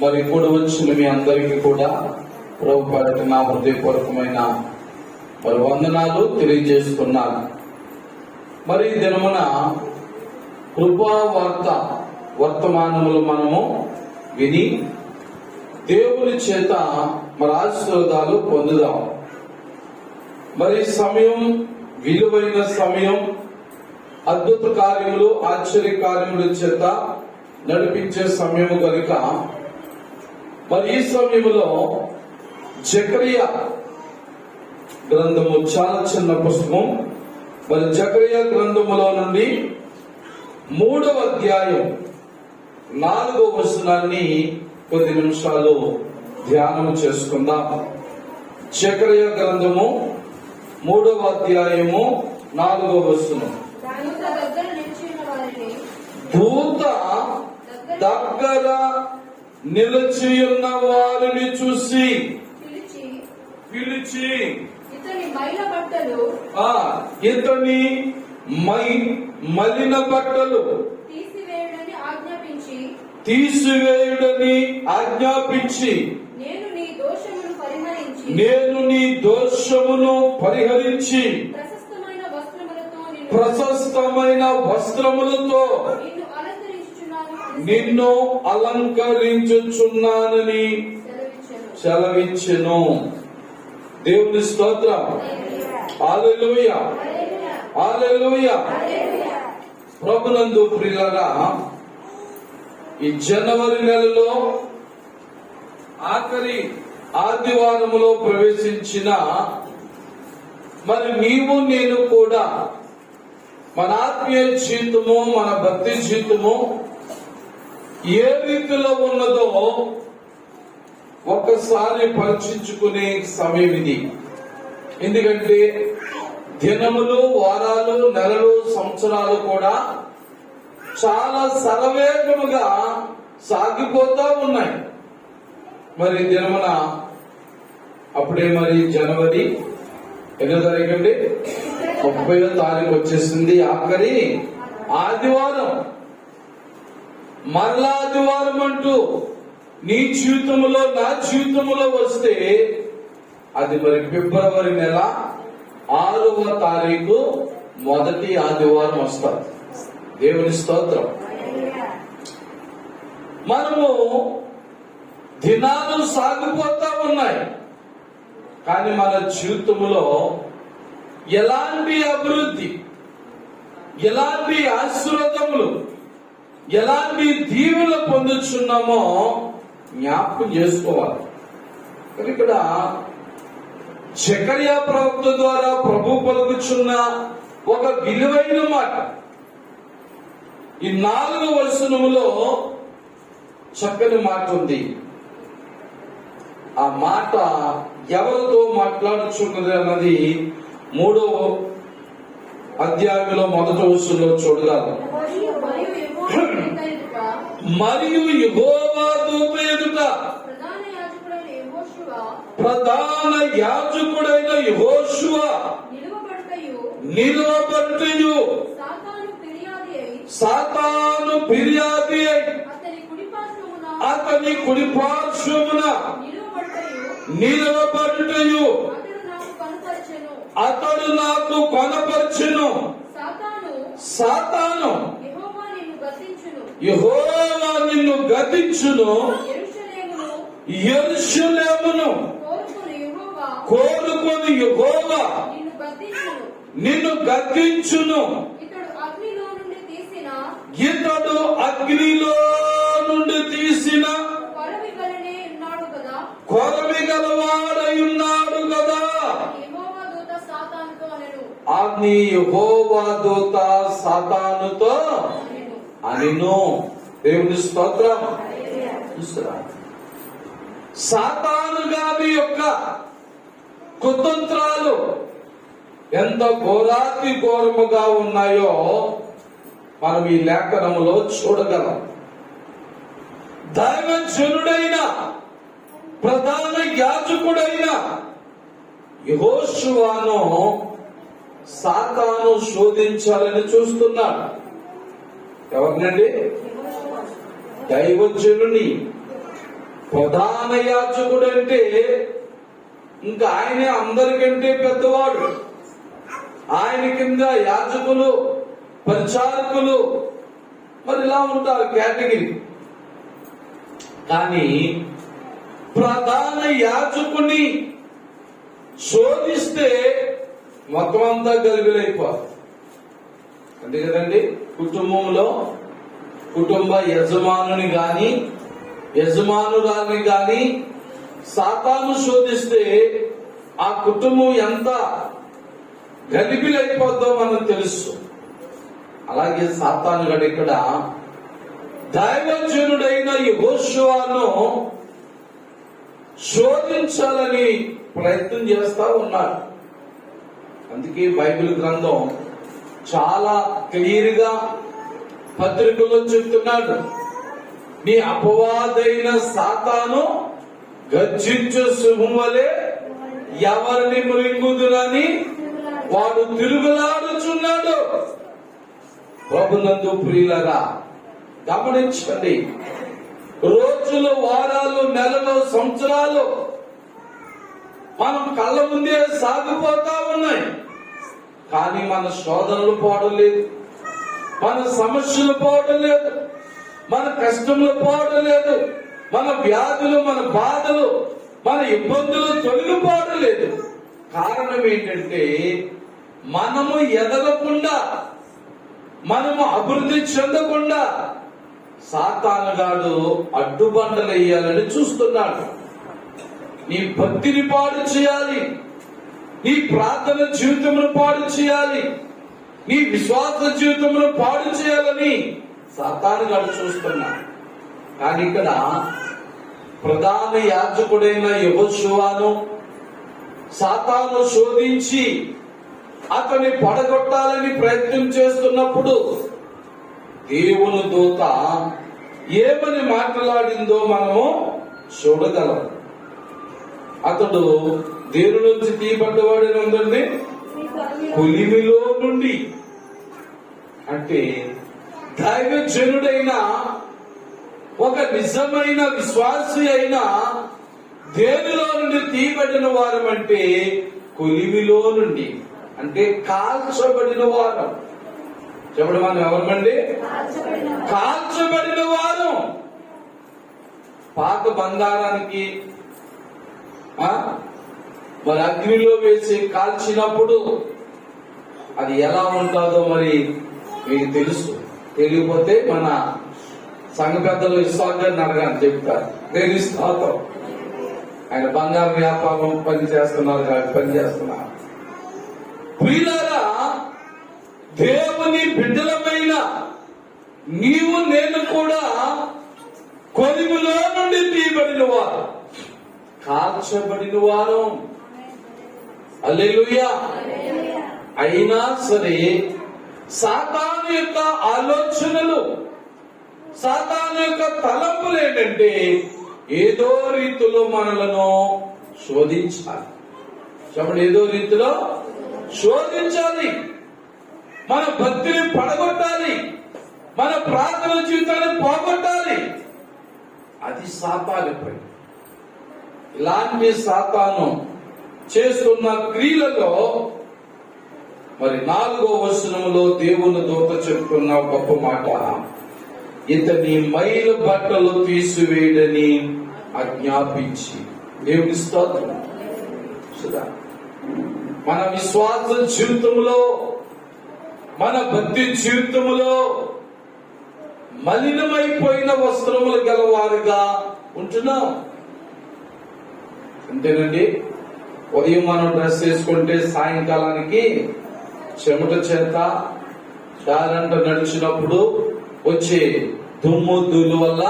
మరి ఇప్పుడు వచ్చిన మీ అందరికీ కూడా ప్రభు పేరట నా హృదయపూర్వకమైన మరి వందనాలు తెలియజేస్తున్నాను. మరి ఈ దినమున కృపా వర్తమానములు మనము విని దేవుని చేత మరి ఆశీర్వాదాలు పొందుదాం. మరి సమయం విలువైన సమయం, అద్భుత కార్యములు ఆశ్చర్య కార్యముల చేత నడిపించే సమయము కనుక మరి ఈ సమయంలో జకరియా గ్రంథము చాలా చిన్న పుస్తకం. మరి జకరియా గ్రంథములో నుండి 3వ అధ్యాయం 4వ వచనాన్ని కొద్ది నిమిషాలు ధ్యానం చేసుకుందాం. జకరియా గ్రంథము 3వ అధ్యాయము 4వ వచనం. దూత దగ్గర నిలిచి ఉన్న వారిని చూసి పిలిచి ఇతని మలిన బట్టలు తీసివేయుడని ఆజ్ఞాపించి నేను నీ దోషమును పరిహరించి ప్రశస్తమైన వస్త్రములతో నిన్ను అలంకరించుచున్నానని సెలవిచ్చెను. దేవుని స్తోత్రం. హల్లెలూయా, హల్లెలూయా. ప్రభునందు ప్రియులారా, ఈ జనవరి నెలలో ఆఖరి ఆదివారములో ప్రవేశించిన మరి నీవు నేను కూడా మన ఆత్మీయ జీవితము, మన భక్తి జీవితము ఏ రీతిలో ఉన్నదో ఒక్కసారి పరీక్షించుకునే సమయం ఇది. ఎందుకంటే దినములు, వారాలు, నెలలు, సంవత్సరాలు కూడా చాలా శరవేగముగా సాగిపోతా ఉన్నాయి. మరి దినమున అప్పుడే మరి జనవరి ఎన్నో తారీఖు అండి, 30వ తారీఖు వచ్చేసింది. ఆఖరి ఆదివారం, మరలా ఆదివారం అంటూ నీ జీవితంలో నా జీవితంలో వస్తే అది మరి ఫిబ్రవరి నెల 6వ తారీఖు మొదటి ఆదివారం వస్తారు. దేవుని స్తోత్రం. మనము దినాలు సాగిపోతా ఉన్నాయి, కానీ మన జీవితంలో ఎలాంటి అభివృద్ధి, ఎలాంటి ఆశీర్వాదములు, ఎలాంటి దీవెనలు పొందుతున్నామో జ్ఞాపకం చేసుకోవాలి. ఇక్కడ జకరియా ప్రవక్త ద్వారా ప్రభు పలుకుచున్న ఒక విలువైన మాట. ఈ 4వ వచనములో చక్కని మాట ఉంది. ఆ మాట ఎవరితో మాట్లాడుచున్నది అన్నది 3వ అధ్యాయంలో 1వ వచనంలో చూడగలరు. మరియు యెహోవా దూత ఎదుట ప్రధాన యాజకుడైన యెహోషువ నిలువబట్టుయు సాతాను ఫిర్యాది అతని కుడిపార్శ్వమున నిలువబట్టుయు అతడు నాకు కనపరచెను. సాతాను యెహోవా నిన్ను గద్దించును, యెరూషలేమును కోరుకొని యెహోవా నిన్ను గద్దించును. ఇతడు అగ్నిలో నుండి తీసిన కొరవి గలవాడై ఉన్నాడు కదా అని యెహోవా దూత సాతానుతో అనెను. దేవుని స్తోత్రం. సాతాను గారి యొక్క కుతంత్రాలు ఎంత ఘోరాతి ఘోరముగా ఉన్నాయో మనం ఈ లేఖనములో చూడగలం. దైవజనుడైన ప్రధాన యాజకుడైన యెహోషువను సాతాను శోధించాలని చూస్తున్నాడు. ఎవరినండి? దైవజనుని, ప్రధాన యాజకుడు అంటే ఇంకా ఆయనే అందరికంటే పెద్దవాడు. ఆయన కింద యాజకులు, పరిచారకులు మరి ఇలా ఉంటారు కేటగిరీ. కానీ ప్రధాన యాజకుని శోధిస్తే మొత్తం అంతా గలిబిలైపోదు. అంతే కదండి. కుటుంబంలో కుటుంబ యజమానుని గాని యజమానురాలిని గాని సాతాను శోధిస్తే ఆ కుటుంబం ఎంత గలిబిలైపోద్దో మనకు తెలుసు. అలాగే సాతాను గడు ఇక్కడ దైవజనుడైన యెహోషువను శోధించాలని ప్రయత్నం చేస్తా ఉన్నాడు. అందుకే బైబిల్ గ్రంథం చాలా క్లియర్ గా పత్రికలో చెప్తున్నాడు, నీ అపవాదైన సాతాను గర్జించు సింహం వలె ఎవరిని మృంగుదునని వాడు తిరుగులాడుచున్నాడు. ప్రభునందు ప్రియులరా గమనించండి. రోజులు, వారాలు, నెలలు, సంవత్సరాలు మనం కళ్ళ ముందే సాగిపోతా ఉన్నాయి. కానీ మన శోధనలు పోవడం లేదు, మన సమస్యలు పోవడం లేదు, మన కష్టములు పోవడం లేదు, మన వ్యాధులు, మన బాధలు, మన ఇబ్బందులు తొలగిపోవడం లేదు. కారణం ఏంటంటే మనము ఎదగకుండా, మనము అభివృద్ధి చెందకుండా సాతానుగాడు అడ్డుబండలు వేయాలని చూస్తున్నాడు. నీ భక్తిని పాడు చేయాలి, నీ ప్రార్థన జీవితమును పాడు చేయాలి, నీ విశ్వాస జీవితమును పాడు చేయాలని సాతానుగాడు చూస్తున్నాడు. కానీ ఇక్కడ ప్రధాన యాజకుడైన యెహోషువను సాతాను శోధించి అతన్ని పడగొట్టాలని ప్రయత్నం చేస్తున్నప్పుడు దేవుని దూత ఏమని మాట్లాడిందో మనము చూడగలం. అతడు దేవుని నుంచి తీయబడ్డవాడేనందండి, కొలిమిలో నుండి. అంటే దైవజనుడైన ఒక నిజమైన విశ్వాసి అయిన దేవునిలో నుండి తీయబడిన వారం అంటే కొలిమిలో నుండి, అంటే కాల్చబడిన వారం. చెప్పడం మనం ఎవరమండి? కాల్చబడిన వారు. పాత బంగారానికి మరి అగ్నిలో వేసి కాల్చినప్పుడు అది ఎలా ఉంటుందో మరి మీకు తెలుసు. తెలియకపోతే మన సంఘ పెద్దలు ఇస్సాకు గారిని అడగాలని చెప్తారు. నేను ఇస్తాను, ఆయన బంగారు వ్యాపారం పని చేస్తున్నారు కాబట్టి పని చేస్తున్నారు. ప్రియులారా, దేవుని బిడ్డలమైన నీవు నేను కూడా కొలిమిలో నుండి తీయబడిన వారు, కాల్చబడిన వారు. హల్లెలూయా. అయినా సరే సాతాను యొక్క ఆలోచనలు, సాతాను యొక్క తలంపులు ఏంటంటే ఏదో రీతిలో మనలను శోధించాలి. చెప్పండి, ఏదో రీతిలో శోధించాలి, మన భక్తిని పడగొట్టాలి, మన ప్రార్థన జీవితాన్ని పోగొట్టాలి. అది సాతాను పని. ఇలాంటి సాతాను చేస్తున్న క్రియలలో మరి 4వ వచనములో దేవుని దూత చెప్తున్న గొప్ప మాట, ఇతని మైలు బట్టలు తీసివేయడని ఆజ్ఞాపించి. దేవుని స్తోత్రం. మన విశ్వాస జీవితంలో, మన భక్తి జీవితంలో మలినమైపోయిన వస్త్రములు గలవారుగా ఉంటున్నాం. అంతేనండి. ఉదయం మనం డ్రెస్ వేసుకుంటే సాయంకాలానికి చెమట చేత దారంట నడిచినప్పుడు వచ్చే దుమ్ము ధూళి వల్ల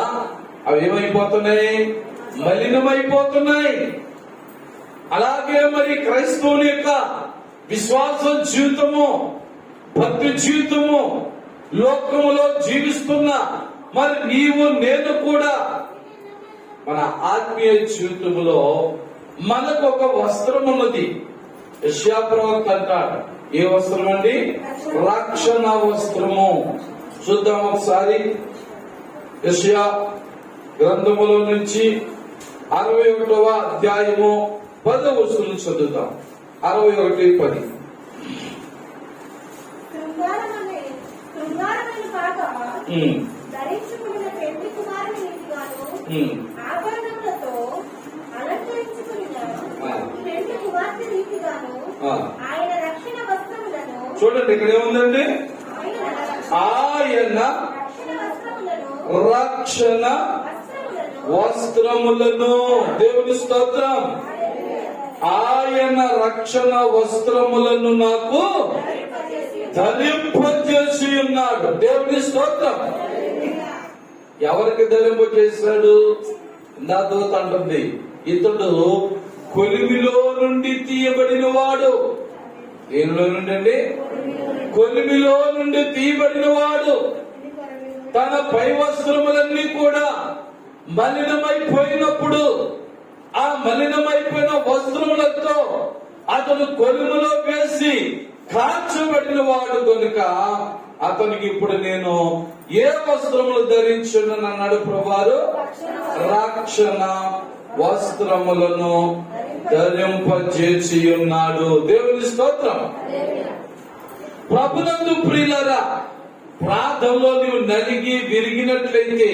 అవి ఏమైపోతున్నాయి? మలినమైపోతున్నాయి. అలాగే మరి క్రైస్తవుని యొక్క విశ్వాస జీవితము, భక్తి జీవితము, లోకములో జీవిస్తున్న మరి నీవు నేను కూడా మన ఆత్మీయ జీవితంలో మనకు ఒక వస్త్రం ఉన్నది. యెషయా ప్రవక్త అంటాడు, ఏ వస్త్రం అండి? రక్షణ వస్త్రము. చూద్దాం ఒకసారి. యెషయా గ్రంథములో నుంచి 61వ అధ్యాయము 10వ వచనం చదువుతాం. 61:10. ధరించుకున్న పెళ్లి కుమారుని రీతిగాను ఆభరణములతో అలంకరించుకున్న పెళ్లి కుమార్తె రీతిగాను ఆయన రక్షణ వస్త్రములను. చూడండి ఇక్కడ ఏముందండి? ఆయన రక్షణ వస్త్రములను. దేవుని స్తోత్రం. ఆయన రక్షణ వస్త్రములను నాకు ధరింపజేసి ఉన్నాడు. దేవుని స్తోత్రం. ఎవరికి ధరింపజేశాడు? నా దూత అంటుంది, ఇతడు కొలిమిలో నుండి తీయబడిన వాడు. దేనిలో నుండి అండి? కొలిమిలో నుండి తీయబడిన వాడు. తన పై వస్త్రములన్నీ కూడా మలినమైపోయినప్పుడు ఆ మలినమైపోయిన వస్త్రములతో అతను కొలిమిలో వేసి కాల్చబడిన వాడు కనుక అతనికి ఇప్పుడు నేను ఏ వస్త్రములు ధరించున్నాను అన్నాడు ప్రభువారు. రక్షణ వస్త్రములను ధరింపజేసి ఉన్నాడు. దేవుని స్తోత్రం. ప్రభునందు ప్రియులారా, ప్రార్థనలో నీవు నలిగి విరిగినట్లయితే,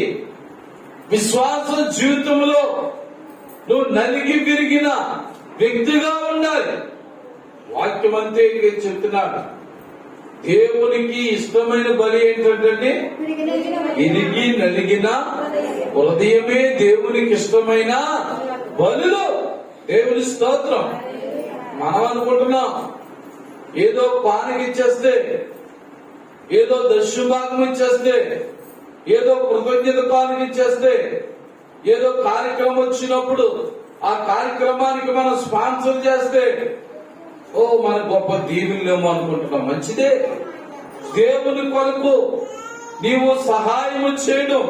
విశ్వాస జీవితంలో నువ్వు నలిగి విరిగిన వ్యక్తిగా ఉండాలి. వాక్యం అంతే చెప్తున్నాడు. దేవునికి ఇష్టమైన బలి ఏంటంటే విరిగి నలిగిన హృదయమే దేవునికి ఇష్టమైన బలులు. దేవుని స్తోత్రం. మనం అనుకుంటున్నాం ఏదో పానకిచ్చేస్తే, ఏదో దశభాగం ఇచ్చేస్తే, ఏదో కృతజ్ఞత కానుకిచ్చేస్తే, ఏదో కార్యక్రమం వచ్చినప్పుడు ఆ కార్యక్రమానికి మనం స్పాన్సర్ చేస్తే ఓ మన గొప్ప దీవులేమో అనుకుంటున్నాం. మంచిదే. దేవుని కొరకు నీవు సహాయము చేయడం,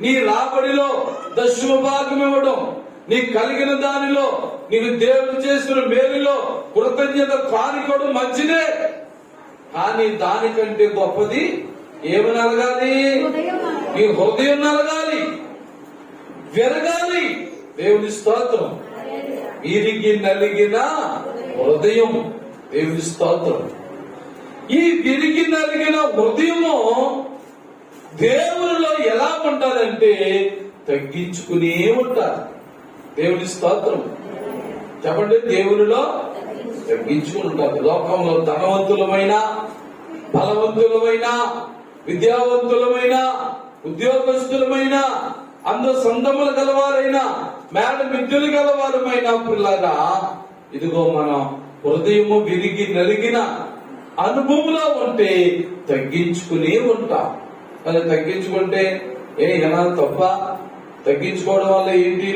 నీ రాబడిలో దశమ భాగం ఇవ్వడం, నీకు కలిగిన దానిలో నీకు దేవుడు చేసిన మేలులో కృతజ్ఞత కానుకోవడం మంచిదే. కానీ దానికంటే గొప్పది ఏమి నలగాలి? నీ హృదయం నలగాలి, విరగాలి. దేవుని స్తోత్రం. విరిగి నలిగిన హృదయం. దేవుని స్తోత్రం. ఈ విరిగి నలిగిన హృదయము దేవునిలో ఎలా ఉంటుందంటే తగ్గించుకునే ఉంటారు. దేవుని స్తోత్రం. చెప్పండి, దేవునిలో తగ్గించుకుని ఉంటారు. లోకంలో ధనవంతులమైన, బలవంతులమైన, విద్యావంతులమైన, ఉద్యోగస్తులమైన, అందసందములు గలవారైన, మేడ మిద్దులు గలవారమైన పిల్లగా ఇదిగో మనం హృదయము విరిగి నలిగిన అనుభవంలో ఉంటే తగ్గించుకునే ఉంటాం. అది తగ్గించుకుంటే ఏమైనా తప్ప? తగ్గించుకోవడం వల్ల ఏంటి?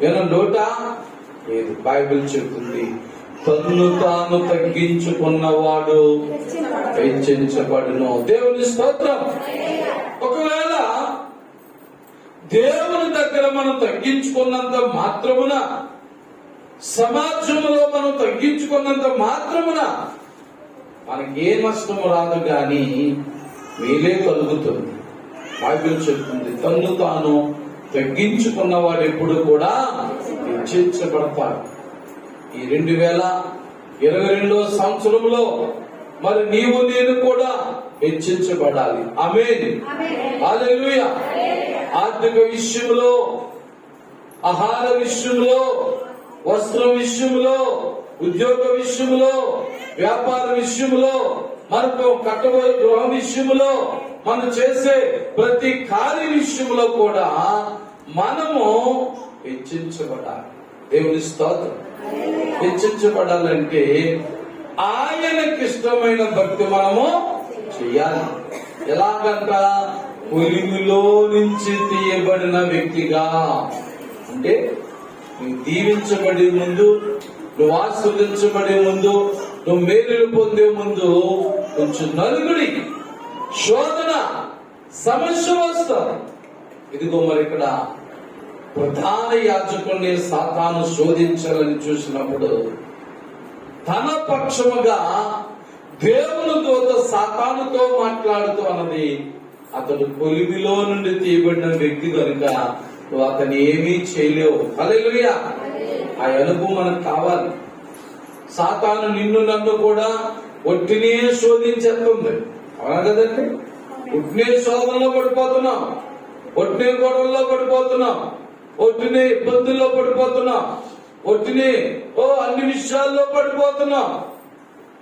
ఏమైనా లోటా? ఏది? బైబిల్ చెప్తుంది, తన్ను తాను తగ్గించుకున్నవాడు హెచ్చించబడును. దేవుని స్తోత్రం. ఒకవేళ దేవుని దగ్గర మనం తగ్గించుకున్నంత మాత్రమున, సమాజంలో మనం తగ్గించుకున్నంత మాత్రమున మనకి ఏ నష్టం రాదు, గాని మేలే కలుగుతుంది. బైబిల్ చెప్తుంది, తన్ను తాను తగ్గించుకున్నవాడు ఎప్పుడు కూడా హెచ్చించబడతాడు. ఈ 2022వ సంవత్సరంలో మరి నీవు నేను కూడా హెచ్చించబడాలి. ఆమేన్. హల్లెలూయా. ఆర్థిక విషయంలో, ఆహార విషయంలో, వస్త్ర విషయంలో, ఉద్యోగ విషయంలో, వ్యాపార విషయంలో, మనకు కట్టబోయే గృహ విషయంలో, మనం చేసే ప్రతి కార్య విషయంలో కూడా మనము హెచ్చించబడాలి. దేవుని స్తోత్రం. హెచ్చించబడాలంటే ఆయనకి ఇష్టమైన భక్తి మనము చెయ్యాలి. ఎలాగంట? కొలిమిలో నుంచి తీయబడిన వ్యక్తిగా. అంటే నువ్వు దీవించబడే ముందు, నువ్వు ఆశీర్వదించబడే ముందు, నువ్వు మేలులు పొందే ముందు కొంచెం నలుగుడి, శోధన, సమస్య వస్తారు. ఇదిగో మరి ఇక్కడ ప్రధాన యాజకుడిని సాతాను శోధించాలని చూసినప్పుడు తన పక్షముగా దేవుని దూత సాతానుతో మాట్లాడుతూ అన్నది, అతడు కొలిమిలో నుండి తీయబడిన వ్యక్తి కనుక నువ్వు అతన్ని ఏమీ చేయలేవు. హల్లెలూయా. ఆ అనుభవం మనకు కావాలి. సాతాను నిన్ను నన్ను కూడా ఒట్టినే శోధించేస్తుంది. అవునా కదండి? ఒట్టినే శోధనలో పడిపోతున్నాం, ఒట్టినే గొడవల్లో పడిపోతున్నాం, ఒట్టినే ఇబ్బందుల్లో పడిపోతున్నాం, ఒట్టినే అన్ని విషయాల్లో పడిపోతున్నాం.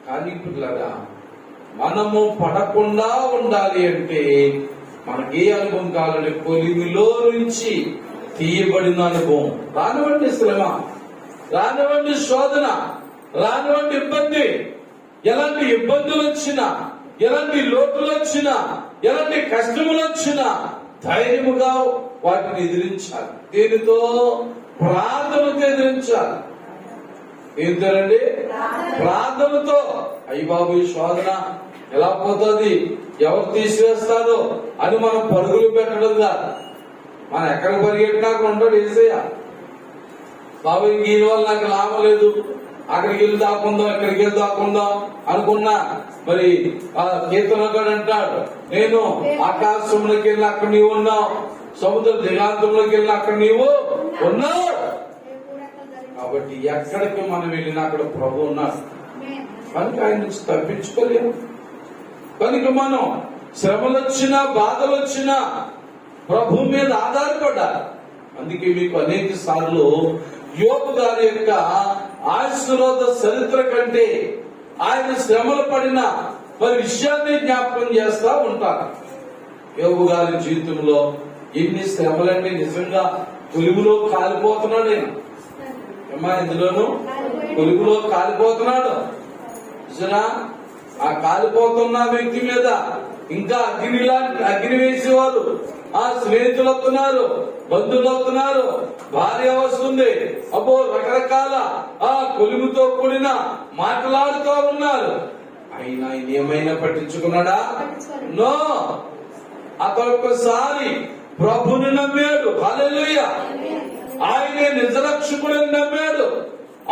కానీ పిల్లగా మనము పడకుండా ఉండాలి అంటే మనకి ఏ అనుభవం కావాలంటే కొలిమిలో నుంచి తీయబడిన అనుభవం. రానివ్వండి శ్రమ, రానివ్వండి శోధన, రానివ్వండి ఇబ్బంది. ఎలాంటి ఇబ్బందులు వచ్చినా, ఎలాంటి లోటులు వచ్చినా, ఎలాంటి కష్టములు వచ్చినా ధైర్యముగా వాటిని ఎదిరించాలి. దీనితో ప్రార్థనతో ఎదిరించాలి. ఏంటండి? ప్రార్థనతో. అయ్యి బాబు ఈ శోధన ఎలా పోతుంది, ఎవరు తీసివేస్తారో అని మనం పరుగులు పెట్టడం కాదు. మనం ఎక్కడికి పరిగెట్టినా ఉంటాడు ఏసయ్య. బాబు దీని వల్ల నాకు లాభం లేదు, అక్కడికి వెళ్ళి దాక్కుందాం, ఇక్కడికి వెళ్ళి దాక్కుందాం అనుకున్నా. మరి ఆ కీర్తనగాడు అంటాడు, నేను ఆకాశంలోకి వెళ్ళి అక్కడ నీవు ఉన్నావు, సముద్ర దిగాంతంలోకి వెళ్ళి అక్కడ నీవు ఉన్నావు. కాబట్టి ఎక్కడికి మనం వెళ్ళినా అక్కడ ప్రభు ఉన్నాడు. కనుక ఆయన నుంచి తప్పించుకోలేము. కనుక మనం శ్రమలు వచ్చినా, బాధలు వచ్చినా ప్రభు మీద ఆధారపడాలి. అందుకే మీకు అనేక సార్లు యోబు గారి యొక్క ఆశీర్వాద చరిత్ర కంటే ఆయన శ్రమలు పడిన మరి విషయాన్ని జ్ఞాపకం చేస్తా ఉంటారు. యోబు గారి జీవితంలో ఎన్ని శ్రమలన్నీ, నిజంగా కొలువులో కాలిపోతున్నాడు. నేను అమ్మా ఇందులోనూ కొలువులో కాలిపోతున్నాడు. ఆ కాలిపోతున్న వ్యక్తి మీద ఇంకా అగ్ని వేసేవారు, ఆ స్నేహితులు వస్తున్నారు, బంధువులు వస్తున్నారు, భార్య వస్తుంది. అబ్బో రకరకాల ఆ కొలుముతో కూడిన మాట్లాడుతూ ఉన్నారు. అయినా ఆయన ఏమైనా పట్టించుకున్నాడా? నో. అతొక్కసారి ప్రభుని నమ్మాడు. హల్లెలూయా. ఆయనే నిజరక్షకుడని నమ్మాడు.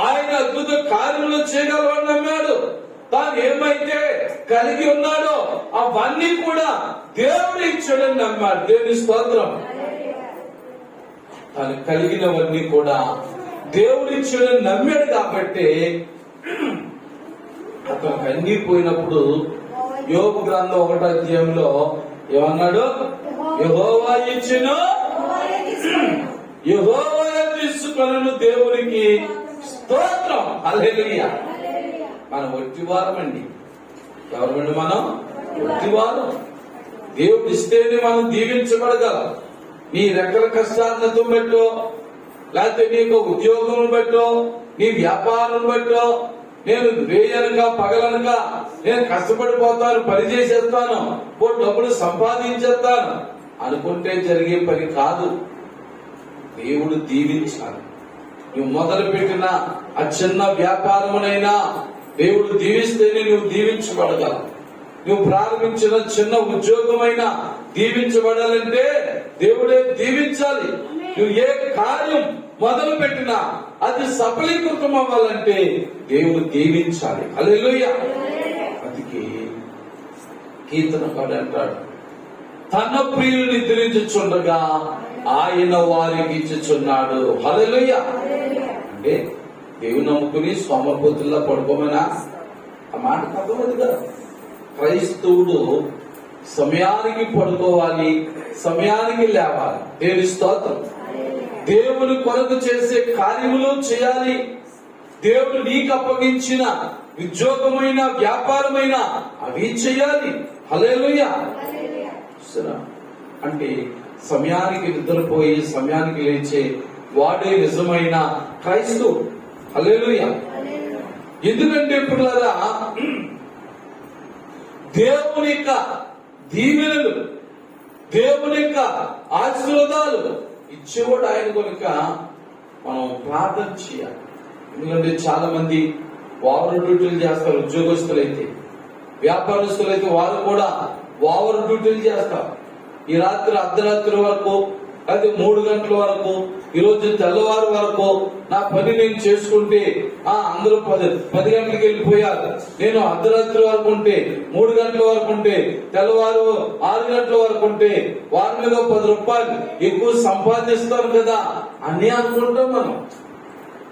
ఆయన అద్భుత కార్యములు చేయగలవని నమ్మాడు. తాను ఏమైతే కలిగి ఉన్నాడో అవన్నీ కూడా దేవుడు ఇచ్చాడని నమ్మాడు. దేవుని స్తోత్రం. తాను కలిగినవన్నీ కూడా దేవుడు ఇచ్చాడని నమ్మాడు. కాబట్టి అతనికి అన్ని పోయినప్పుడు యోబు గ్రంథం 1వ అధ్యాయంలో ఏమన్నాడు? యెహోవా ఇచ్చెను, యెహోవా తీసుకొనెను, దేవునికి స్తోత్రం. హల్లెలూయా. మనం ఒట్టివారం అండి. ఎవరమండి? మనం ఒట్టివారం. దేవుడు ఇస్తేనే మనం దీవించబడగలం. నీ రెక్కల కష్టాలను పెట్టో, లేకపోతే నీకు ఉద్యోగం పెట్టో, నీ వ్యాపారం పెట్టో, నేను వేయనగా పగలనగా నేను కష్టపడిపోతాను, పని చేసేస్తాను, డబ్బులు సంపాదించేస్తాను అనుకుంటే జరిగే పని కాదు. దేవుడు దీవించాలి. నువ్వు మొదలు పెట్టిన ఆ చిన్న వ్యాపారమునైనా దేవుడు దీవిస్తేనే నువ్వు దీవించబడగలవు. నువ్వు ప్రారంభించిన చిన్న ఉద్యోగమైనా దీవించబడాలంటే దేవుడే దీవించాలి. నువ్వు ఏ కార్యం మొదలు పెట్టినా అది సఫలీకృతం అవ్వాలంటే దేవుడు దీవించాలి. హల్లెలూయా. అందుకే కీర్తనకారుడు అంటాడు, తన ప్రియులు నిద్రించుచుండగా ఆయన వారికి ఇచ్చుచున్నాడు. హల్లెలూయా. అంటే దేవుని నమ్ముకుని సోమపోతుల్లా పడుకోమనా? ఆ మాట తప్పదు కదా. క్రైస్తవుడు సమయానికి పడుకోవాలి, సమయానికి లేవాలి. దేవుని స్తోత్రం. దేవుని కొరకు చేసే కార్యములు చేయాలి. దేవుడు నీకు అప్పగించిన ఉద్యోగమైన, వ్యాపారమైన అవి చేయాలి. హల్లెలూయా. అంటే సమయానికి నిద్రపోయి సమయానికి లేచే వాడే నిజమైన క్రైస్తవుడు. హల్లెలూయా. ఎందుకంటే ఇప్పుడు దేవుని యొక్క దీవెనలు, దేవుని యొక్క ఆశీర్వాదాలు ఇచ్చేవాడు ఆయన కనుక మనం ప్రార్థన చేయాలి. ఎందుకంటే చాలా మంది ఓవర్ డ్యూటీలు చేస్తారు. ఉద్యోగస్తులైతే, వ్యాపారస్తులైతే వారు కూడా ఓవర్ డ్యూటీలు చేస్తారు. ఈ రాత్రి అర్ధరాత్రి వరకు అది 3 గంటల వరకు, ఈరోజు తెల్లవారు వరకు నా పని నేను చేసుకుంటే అందరూ 10 గంటలకు వెళ్ళిపోయారు, నేను అర్ధరాత్రి వరకు ఉంటే, 3 గంటల వరకు ఉంటే, తెల్లవారు 6 గంటల వరకు ఉంటే వారి మీద 10 రూపాయలు ఎక్కువ సంపాదిస్తాను కదా అని అనుకుంటాం మనం.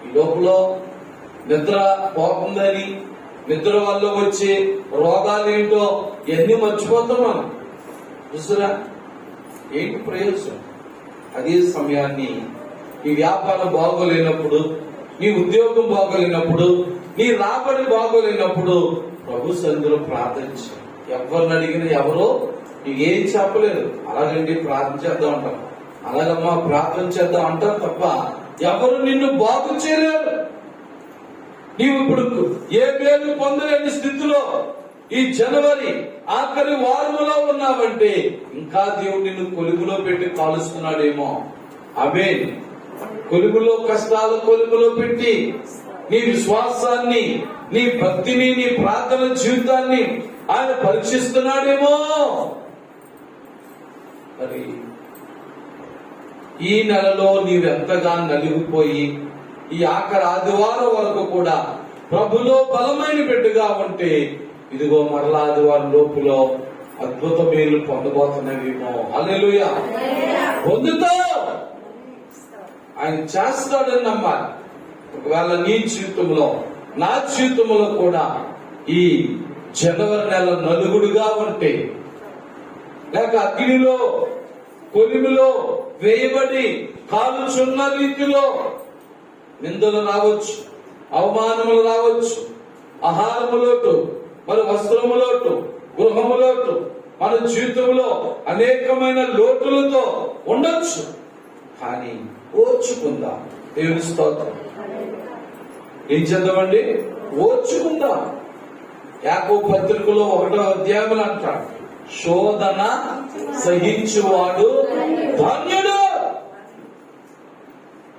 ఈ లోపల నిద్ర పోతుందని, నిద్ర వల్ల వచ్చే రోగాలు ఏంటో ఇవన్నీ మర్చిపోతాం మనం. చూసారా, ఏంటి ప్రయోజనం? అదే సమయాన్ని నీ వ్యాపారం బాగోలేనప్పుడు, నీ ఉద్యోగం బాగోలేనప్పుడు, నీ రాబడి బాగోలేనప్పుడు ప్రభు సన్నిధిలో ప్రార్థించు. ఎవరిని అడిగినా ఎవరో నీకు ఏం చెప్పలేరు. అలాగండి ప్రార్థన చేద్దాం అంటాం, అలాగమ్మా ప్రార్థన చేద్దాం అంటారు తప్ప ఎవరు నిన్ను బాగు చేయలేరు. నీవు ఇప్పుడు ఏ మేలు పొందలేని స్థితిలో ఈ జనవరి ఆఖరి వారములో ఉన్నావంటే ఇంకా దేవుడు నిన్ను కొలుగులో పెట్టి కాలుస్తున్నాడేమో. ఆమేన్. కొలుగులో కష్టాల కొలుగులో పెట్టి నీ విశ్వాసాన్ని, నీ భక్తిని, నీ ప్రార్థన జీవితాన్ని ఆయన పరీక్షిస్తున్నాడేమో. మరి ఈ నెలలో నీవెంతగా నలిగిపోయి ఈ ఆఖరి ఆదివారం వరకు కూడా ప్రభులో బలమైన బిడ్డగా ఉంటే ఇదిగో మరలా ఆదివారం లోపులో అద్భుత మేలు పొందబోతున్నవేమో. హల్లెలూయా. పొందుతావు, ఆయన చేస్తాడని నమ్మాలి. ఒకవేళ నీ జీవితంలో, నా జీవితంలో కూడా ఈ జనవరి నెల నలుగుడుగా ఉంటే, లేక అగ్నిలో కొలిమిలో వేయబడి కాలుచున్న రీతిలో నిందలు రావచ్చు, అవమానములు రావచ్చు, ఆహారములోటు, మరి వస్త్రములోటు, గృహములోటు, మన జీవితంలో అనేకమైన లోటులతో ఉండొచ్చు. కానీ ఓర్చుకుందాం. దేవుని స్తోత్రం. ఏం చేద్దామండి? ఓర్చుకుందాం. యాకోబు పత్రికలో 1వ అధ్యాయంలో అంటాడు, శోధన సహించువాడు ధన్యుడు.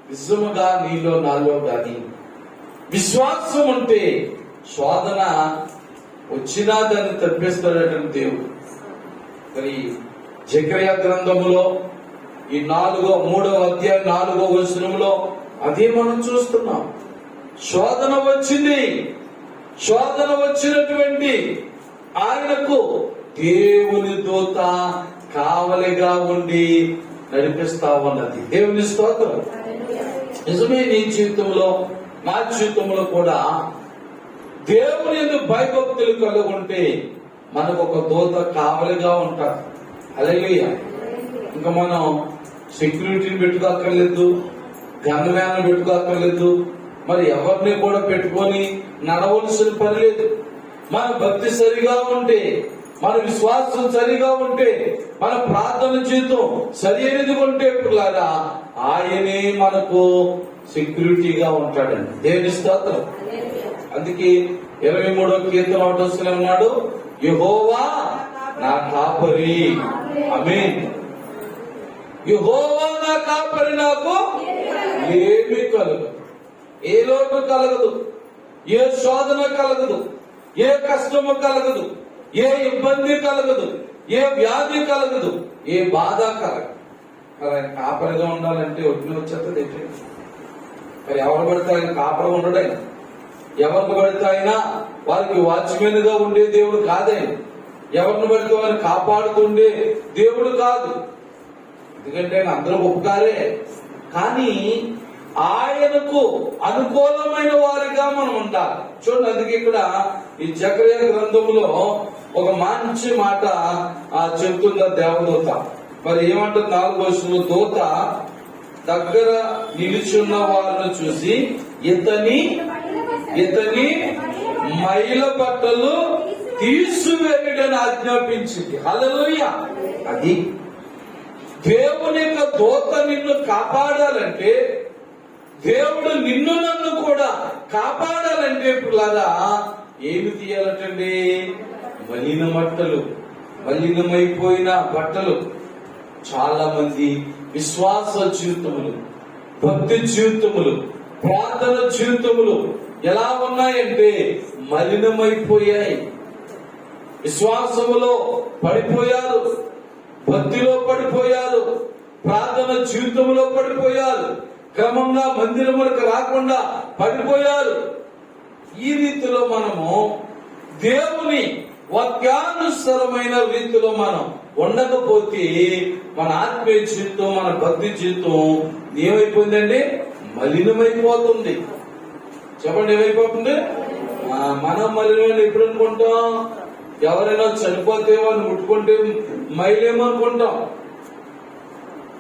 నిజముగా నీలో నాలో గాని విశ్వాసం ఉంటే శోధన వచ్చినా దాన్ని తప్పిస్తాడటండి దేవుడు. మరి జకర్యా గ్రంథములో ఈ 3వ అధ్యాయం 4వ వచనంలో అదే మనం చూస్తున్నాం. శోధన వచ్చింది. శోధన వచ్చినటువంటి ఆయనకు దేవుని దూత కావలిగా ఉండి నడిపిస్తా ఉన్నది. దేవుని స్తోత్రం. నిజమే, నీ జీవితంలో, నా జీవితంలో కూడా దేవుని యందు భయభక్తులు కలుగుంటే మనకు ఒక దూత కావలిగా ఉంటారు. హల్లెలూయా. ఇంకా మనం సెక్యూరిటీని పెట్టుకోక్కర్లేదు, గన్మ్యాన్ పెట్టుకోక్కర్లేదు, మరి ఎవరిని కూడా పెట్టుకొని నడవలసిన పని లేదు. మన భక్తి సరిగా ఉంటే, మన విశ్వాసం సరిగా ఉంటే, మన ప్రార్థన జీవితం సరైనది ఉంటే పిల్లారా ఆయనే మనకు సెక్యూరిటీగా ఉంటాడండి. దేవుని స్తోత్రం. అందుకే 23వ కీర్తన 1వ వచనం అన్నాడు, యెహోవా నా కాపరి. ఆమేన్. యెహోవా నా కాపరి, నాకు ఏమి కలగదు, ఏ లోటు కలగదు, ఏ శోధన కలగదు, ఏ కష్టము కలగదు, ఏ ఇబ్బంది కలగదు, ఏ వ్యాధి కలగదు, ఏ బాధ కలగదు. మరి ఆయన కాపరిగా ఉండాలంటే ఒడ్డున వచ్చేస్తుంది. మరి ఎవరు పడితే ఆయన కాపరిగా ఉండడే, ఎవరిని పడితే అయినా వారికి వాచ్మెన్ గా ఉండే దేవుడు కాదే, ఎవరిని పడితే వారిని కాపాడుతుండే దేవుడు కాదు. ఎందుకంటే ఆయన అందరూ ఉపకారే, కానీ ఆయనకు అనుకూలమైన వారిగా మనం ఉండాలి. చూడండి, అందుకే ఇక్కడ ఈ జకర్యా గ్రంథంలో ఒక మంచి మాట చెప్తున్న దేవదూత. మరి ఏమంటుంది 4వ వచనంలో, దూత దగ్గర నిలుచున్న వారిని చూసి ఇతని మైల బట్టలు తీసివేయడని ఆజ్ఞాపించింది. హల్లెలూయా. అది దేవుని యొక్క దూత నిన్ను కాపాడాలంటే, దేవుడు నిన్ను నన్ను కూడా కాపాడాలంటే పిల్లరా ఏమి తీయాలటండి? మలిన బట్టలు, మలినమైపోయిన బట్టలు. చాలా మంది విశ్వాస జీవితములు, భక్తి జీవితములు, ప్రార్థన జీవితములు ఎలా ఉన్నాయంటే మలినమైపోయాయి. విశ్వాసములో పడిపోయారు, భక్తిలో పడిపోయారు, ప్రార్థన జీవితంలో పడిపోయారు, క్రమంగా మందిరములకు రాకుండా పడిపోయారు. ఈ రీతిలో మనము దేవుని వాక్యానుసారమైన రీతిలో మనం ఉండకపోతే మన ఆత్మీయ జీవితం, మన భక్తి జీవితం ఏమైపోయిందండి? మలినమైపోతుంది. చెప్పండి, ఏమైపోతుంది? మనం మలినమైన ఎప్పుడు అనుకుంటాం? ఎవరైనా చనిపోతే వాళ్ళు ముట్టుకుంటే మైలేమనుకుంటాం,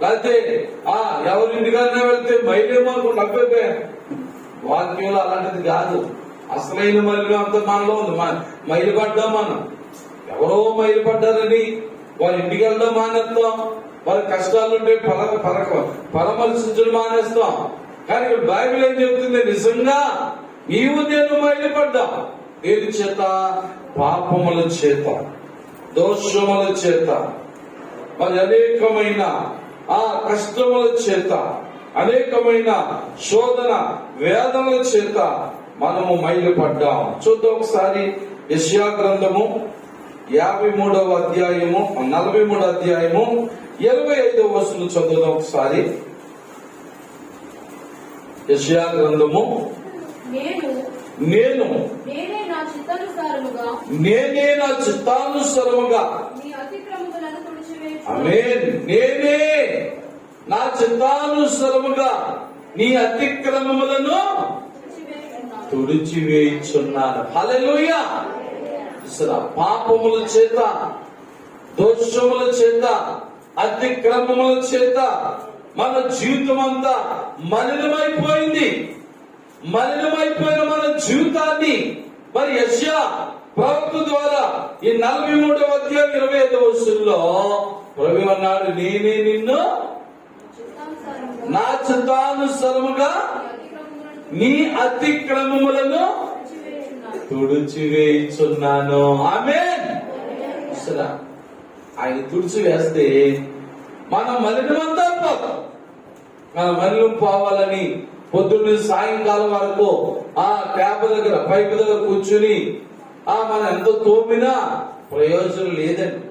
లేకపోతే ఎవరింటికన్నా వెళ్తే మైలేమనుకుంటాం. అబ్బాయి వాక్యంలో అలాంటిది కాదు. అసలైన మలినం అంత మనలో ఉంది. మైలు పడ్డాం మనం. ఎవరో మైలు పడ్డారని వారి ఇంటికి వెళ్ళడం మానేస్తాం, వారి కష్టాలుంటే పరామర్శించడం మానేస్తాం. కానీ బైబిల్ ఏం చెబుతుంది? నిజంగా నీవు నేను మైలు పడ్డా. దేని చేత? పాపముల చేత, దోషముల చేత, మరి అనేకమైన కష్టముల చేత, అనేకమైన శోధన వేదనల చేత మనము మైలు పడ్డాం. చూద్దాం ఒకసారి యెషయా గ్రంథము 53వ అధ్యాయము 43వ అధ్యాయము 25వ వచనం చదువుదాం ఒకసారి. యెషయా గ్రంథము నేనే నా చిత్తానుసారముగా ఆమేన్. నేనే నా చిత్తానుసారముగా నీ అతిక్రమములను తుడిచివేయుచున్నాను. హల్లెలూయా. పాపముల చేత, దోషముల చేత, అతిక్రమముల చేత మన జీవితం అంతా మలినమైపోయింది. మలినమైపోయిన మన జీవితాన్ని మరి యెషయా ప్రవక్త ద్వారా ఈ 43వ అధ్యాయం 25వ వచనంలో ప్రభువు అన్నాడు, నేనే నిన్ను నా చిత్తానుసారముగా నీ అతిక్రమములను తుడిచివేయుచున్నాను. ఆమేన్. ఆయన తుడిచివేస్తే మన మలినమంతా పోతాం. మన మలినం పోవాలని పొద్దున్న సాయంకాలం వరకు ట్యాప్ దగ్గర, పైపు దగ్గర కూర్చుని మనం ఎంత తోమినా ప్రయోజనం లేదండి.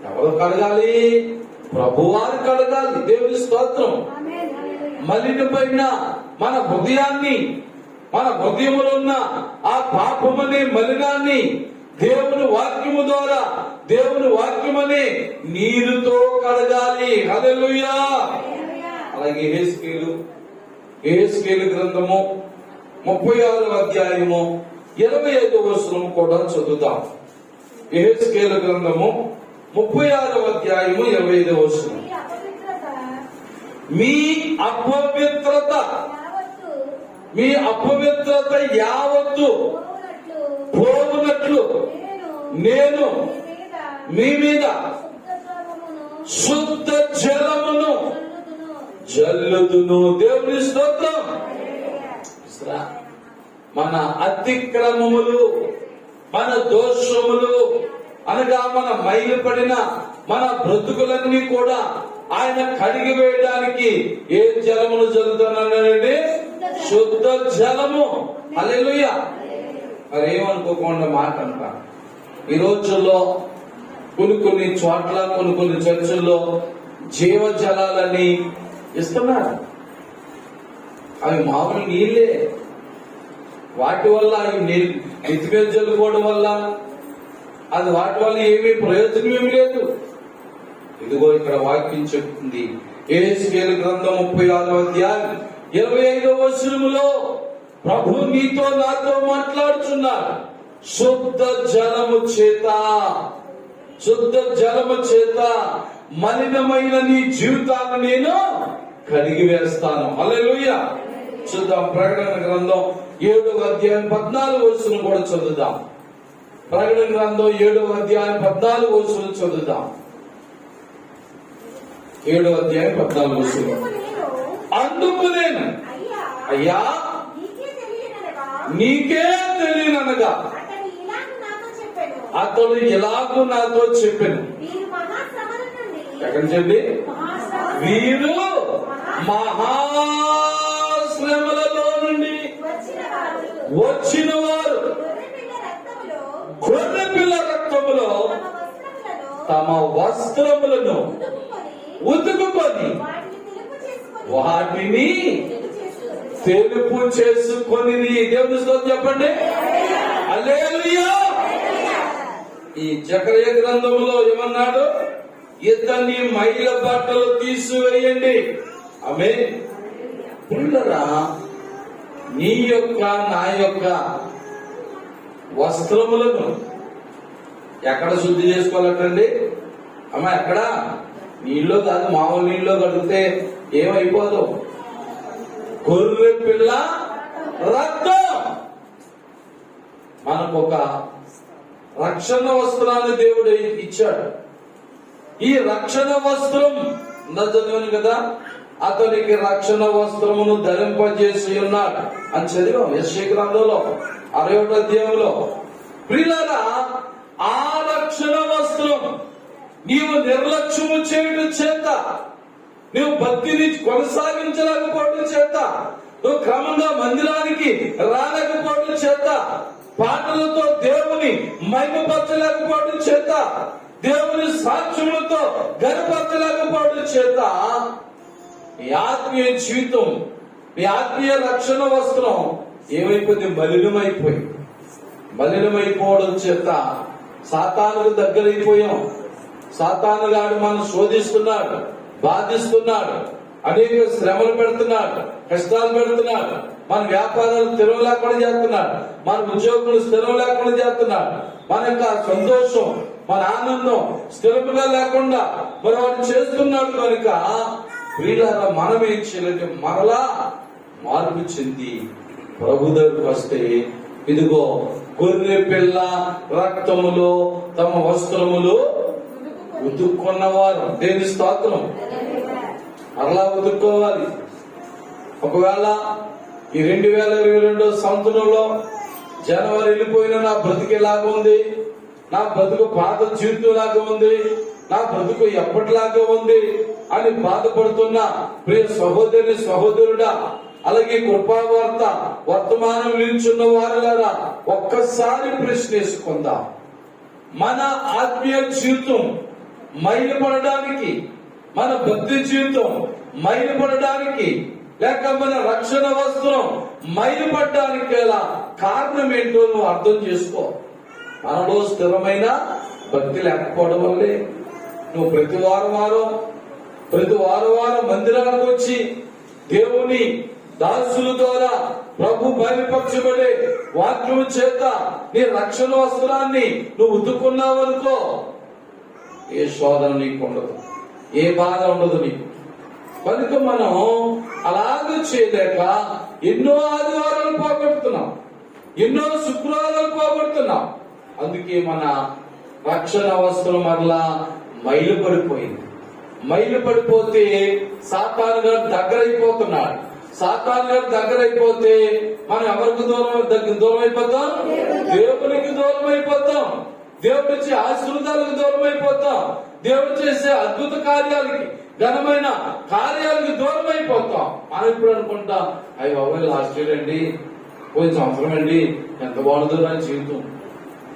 ఎవరు కడగాలి? ప్రభువారు కడగాలి. దేవుని స్తోత్రం. మలినపైన మన హృదయాన్ని, మన హృదయములో ఉన్న ఆ పాపమనే మలినాన్ని దేవుని వాక్యము ద్వారా, దేవుని వాక్యమనే నీరుతో కడగాలి. హల్లెలూయా. అలాగే యెహెజ్కేలు గ్రంథము 36వ అధ్యాయము 25వ వచనం కూడా చదువుతాం. యెహెజ్కేలు గ్రంథము 36వ అధ్యాయము 25వ వచనం. మీ అపవిత్రత యావత్తు పోవునట్లు నేను మీ మీద శుద్ధ జలమును జల్లుదును. దేవుని స్తోత్రం. మన అతిక్రమములు, మన దోషములు అనగా మన మైలు పడిన మన బ్రతుకులన్నీ కూడా ఆయన కడిగి వేయడానికి ఏ జలమును జల్లుతానండి? శుద్ధ జలము. హల్లెలూయా. మరి ఏమనుకోకుండా మాట అంట. ఈ రోజుల్లో కొన్ని చోట్ల, కొన్ని చర్చల్లో జీవ జలాలని ఇస్తున్నారు. అవి మామూలు నీళ్లే. వాటి వల్ల నెత్తిమీద జల్లుకోవడం వల్ల వాటి వల్ల ఏమీ ప్రయోజనం ఏమి లేదు. ఇదిగో ఇక్కడ వాక్యం చెప్తుంది. యెహెజ్కేలు గ్రంథం 36వ అధ్యాయం 25వ వచనములో ప్రభు నీతో నాతో మాట్లాడుచున్నాడు. శుద్ధ జలము చేత మలినమైన నీ జీవితాన్ని నేను కడిగి వేస్తాను. హల్లెలూయా. చూద్దాం. ప్రకటన గ్రంథం 7వ అధ్యాయం 14వ వచనం కూడా చదువుదాం. ప్రకటన గ్రంథం 7వ అధ్యాయం 14వ వచనం చదువుదాం. 7వ అధ్యాయం 14వ వచనం. అందుకు నేను అయ్యా నీకే తెలియననగా అతడు ఇలాగూ నాతో చెప్పాను. ఎక్కడి వీరు మహాశ్రమలలో నుండి వచ్చిన వారు గొర్రెపిల్ల రక్తములో తమ వస్త్రములను ఉతుకుకొని వాటిని తెలుపు వాటిని తెలుపు చేసుకొని చేసుకొని దేవుని స్తోత్రం చెప్పండి. హల్లెలూయా. ఈ జకర్య గ్రంథంలో ఏమన్నాడు? ఇతని మైల బట్టలు తీసివేయండి. ఆమేన్. పిల్లరా, నీ యొక్క నా యొక్క వస్త్రములను ఎక్కడ శుద్ధి చేసుకోవాలంటండి? అమ్మ ఎక్కడ? నీళ్ళు కాదు, మామూలు నీళ్ళు కడిగితే ఏమైపోదు. గొర్రె పిల్ల రక్తం. మనకు ఒక రక్షణ వస్త్రాన్ని దేవుడు ఇచ్చాడు. ఈ రక్షణ వస్త్రం చదివాను కదా, అతనికి రక్షణ వస్త్రమును ధరింపజేసి ఉన్నాడు అని చదివాం యెషయా గ్రంథంలో 61వ అధ్యాయంలో. ప్రియులారా, ఆ రక్షణ వస్త్రం నీవు నిర్లక్ష్యము చేయడం చేత, నువ్వు భక్తిని కొనసాగించలేకపోవడం చేత, నువ్వు క్రమంగా మందిరానికి రాలేకపోవడం చేత, పాటలతో దేవుని మహిమపరచలేకపోవడం చేత, దేవుని సాక్ష్యములతో గర్వపరచలేకపోవడం చేత, నీ ఆత్మీయ జీవితం, నీ ఆత్మీయ రక్షణ వస్త్రం ఏమైపోయింది? మలినమైపోవడం చేత సాతానుకు దగ్గరైపోయాం. సాతాను గాడు మనం శోధిస్తున్నాడు, బాధిస్తున్నాడు, అనేక శ్రమలు పెడుతున్నాడు, కష్టాలు పెడుతున్నాడు. మన వ్యాపారాలు స్థిరం లేకుండా చేస్తున్నాడు, మన ఉద్యోగులు స్థిరం లేకుండా చేస్తున్నాడు, మన యొక్క సంతోషం, మన ఆనందం స్థిరముగా లేకుండా మరి వాడు చేస్తున్నాడు. కనుక వీళ్ళ మనం ఏం చేయాలంటే మరలా మార్పు చెంది ప్రభు దగ్గరకు వస్తే, ఇదిగో గొర్రె పిల్ల రక్తములో తమ వస్త్రములు ఉతుక్కున్నవారు. దేని స్తోత్రం. అలా ఉతుక్కోవాలి. ఒకవేళ ఈ 2022 సంవత్సరంలో జనవరి వెళ్ళిపోయిన నా బ్రతుకు ఎలాగా ఉంది, నా బ్రతుకు పాత జీవితం లాగా ఉంది, నా బ్రతుకు ఎప్పటిలాగా ఉంది అని బాధపడుతున్న ప్రియ సహోదరి సహోదరుడా, అలాగే కృపావార్త వర్తమానం నిల్చున్న వారులారా, ఒక్కసారి ప్రశ్నేసుకుందాం. మన ఆత్మీయ జీవితం మైలుపడడానికి, మన భక్తి జీవితం మైలుపడడానికి, లేక మన రక్షణ వస్త్రం మైలుపడడానికి కారణం ఏంటో నువ్వు అర్థం చేసుకో. మనలో స్థిరమైన భక్తి లేకపోవడం వల్లే నువ్వు ప్రతి వారం మందిరానికి వచ్చి దేవుని దాసుల ద్వారా ప్రభు బయలుపరచబడే వాక్యము చేత నీ రక్షణ వస్త్రాన్ని నువ్వు ఉతుక్కున్నావనుకో, ఏ శోధన నీకు ఉండదు, ఏ బాధ ఉండదు నీకు. కనుక మనం అలాగే చేయలేక ఎన్నో ఆదివారాలు పోగొడుతున్నాం, ఎన్నో శుక్రవారాలు పోగొడుతున్నాం. అందుకే మన రక్షణ వస్త్రం మరలా మైలు పడిపోయింది. మైలు పడిపోతే సాతాను గారు దగ్గరైపోతున్నాడు. సాతాను గారు దగ్గరైపోతే మనం ఎవరికి దూరం అయిపోతాం? దేవునికి దూరం అయిపోతాం. దేవుడి ఇచ్చే ఆశీర్వాదాలకు దూరం అయిపోతాం. దేవుడు చేసే అద్భుత కార్యాలకి, ఘనమైన కార్యాలకి దూరం అయిపోతాం. మనం ఇప్పుడు అనుకుంటాం, అయ్యి బాబాయ్ లాస్ట్ ఇయర్ అండి, పోయిన సంవత్సరం అండి, ఎంత బాగుందో నా జీవితం,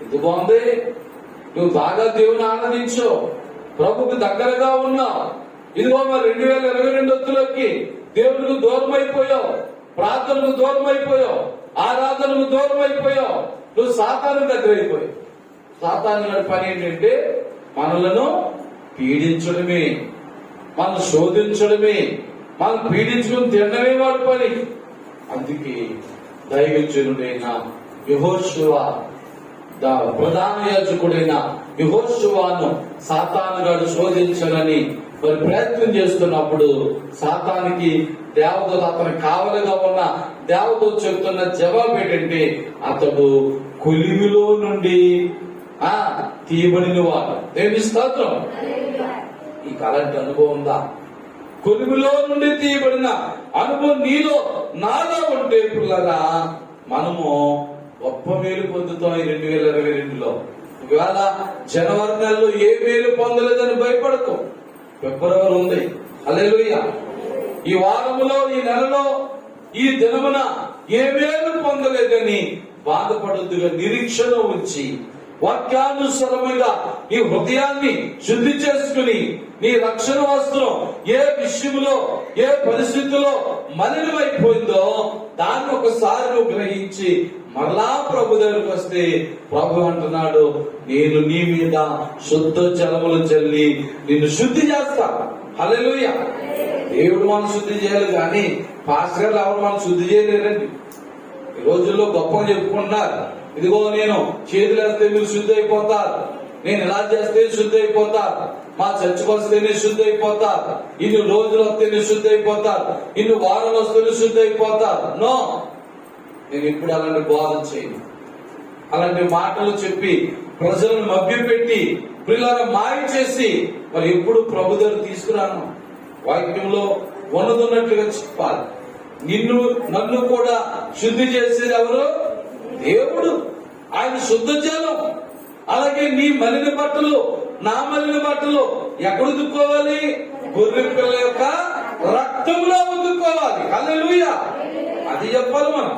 ఎంత బాగుంది. నువ్వు బాగా దేవుని ఆనందించు, ప్రభుకి దగ్గరగా ఉన్నావు. ఇదిగో మరి 2022 వచ్చులోకి దేవునికి దూరం అయిపోయావు, ప్రార్థనకు దూరం అయిపోయావు, ఆరాధనకు దూరం అయిపోయావు, నువ్వు సాతాను దగ్గర అయిపోయావు. సాతాను గారి పని ఏంటంటే మనలను పీడించడమే, మనం శోధించడమే, మనం పీడించుకుని తినడమే వాడి పని. అందుకే దైవజనుడైన యెహోషువ, ప్రధాన యాజకుడైన యెహోషువను సాతాను గారు శోధించాలని మరి ప్రయత్నం చేస్తున్నప్పుడు సాతానికి దేవదూత, అతను కావలిగా ఉన్న దేవదూత చెప్తున్న జవాబు ఏంటంటే, అతడు కొలిమిలో నుండి తీయబడిన వాడు. దేవుని స్తోత్రం. ఈ అలాంటి అనుభవం ఉందా? కొలిమిలో నుండి తీయబడిన అనుభవం నీలో నాలో ఉంటే పిల్లరా, మనము గొప్ప మేలు పొందుతాం. ఈ 2022లో ఒకవేళ జనవరి నెలలో ఏ మేలు పొందలేదని భయపడకు. ఫిబ్రవరి ఉంది, హల్లెలూయా. ఈ వారములో, ఈ నెలలో, ఈ దినమున ఏ మేలు పొందలేదని బాధపడొద్దుగా నిరీక్షణ ఉంచి వాక్యానుసరముగా నీ హృదయాన్ని శుద్ధి చేసుకుని నీ రక్షణ వస్త్రం ఏ విషయంలో ఏ పరిస్థితిలో మలినమైపోయిందో దాన్ని ఒకసారి నువ్వు గ్రహించి మరలా ప్రభు దగ్గరకు వస్తే ప్రభు అంటున్నాడు, నేను నీ మీద శుద్ధ జలములు చల్లి నిన్ను శుద్ధి చేస్తా. హల్లెలూయా. దేవుడు మనం శుద్ధి చేయాలి కానీ పాస్టర్ గారు ఎవరు మనం శుద్ధి చేయలేరండి. ఈ రోజుల్లో గొప్పగా చెప్పుకుంటున్నారు, ఇదిగో నేను చేతులు వేస్తే మీరు శుద్ధి అయిపోతారు, నేను ఇలా చేస్తే శుద్ధి అయిపోతారు, మా చర్చకు వస్తేనే శుద్ధి అయిపోతారు, ఇన్ని రోజులు వస్తేనే శుద్ధి అయిపోతారు, ఇన్ని వారాలు వస్తేనే శుద్ధి అయిపోతారు. నో, నేను ఇప్పుడు అలాంటి బోధన చేయను. అలాంటి మాటలు చెప్పి ప్రజలను మభ్యపెట్టి పిల్లలను మాయ చేసి మరి ఎప్పుడు ప్రభు దగ్గర తీసుకురాను. వాక్యంలో ఉన్నదన్నట్లుగా చెప్పాలి. నన్ను కూడా శుద్ధి చేసేది ఎవరు? దేవుడు. ఆయన శుద్ధ జలం. అలాగే నీ మలిన బట్టలు, నా మలిన బట్టలు ఎక్కడ ఉతుక్కోవాలి? గొర్రె పిల్ల యొక్క రక్తంలో ఉతుక్కోవాలి. హల్లెలూయా. అది చెప్పాలి మనం.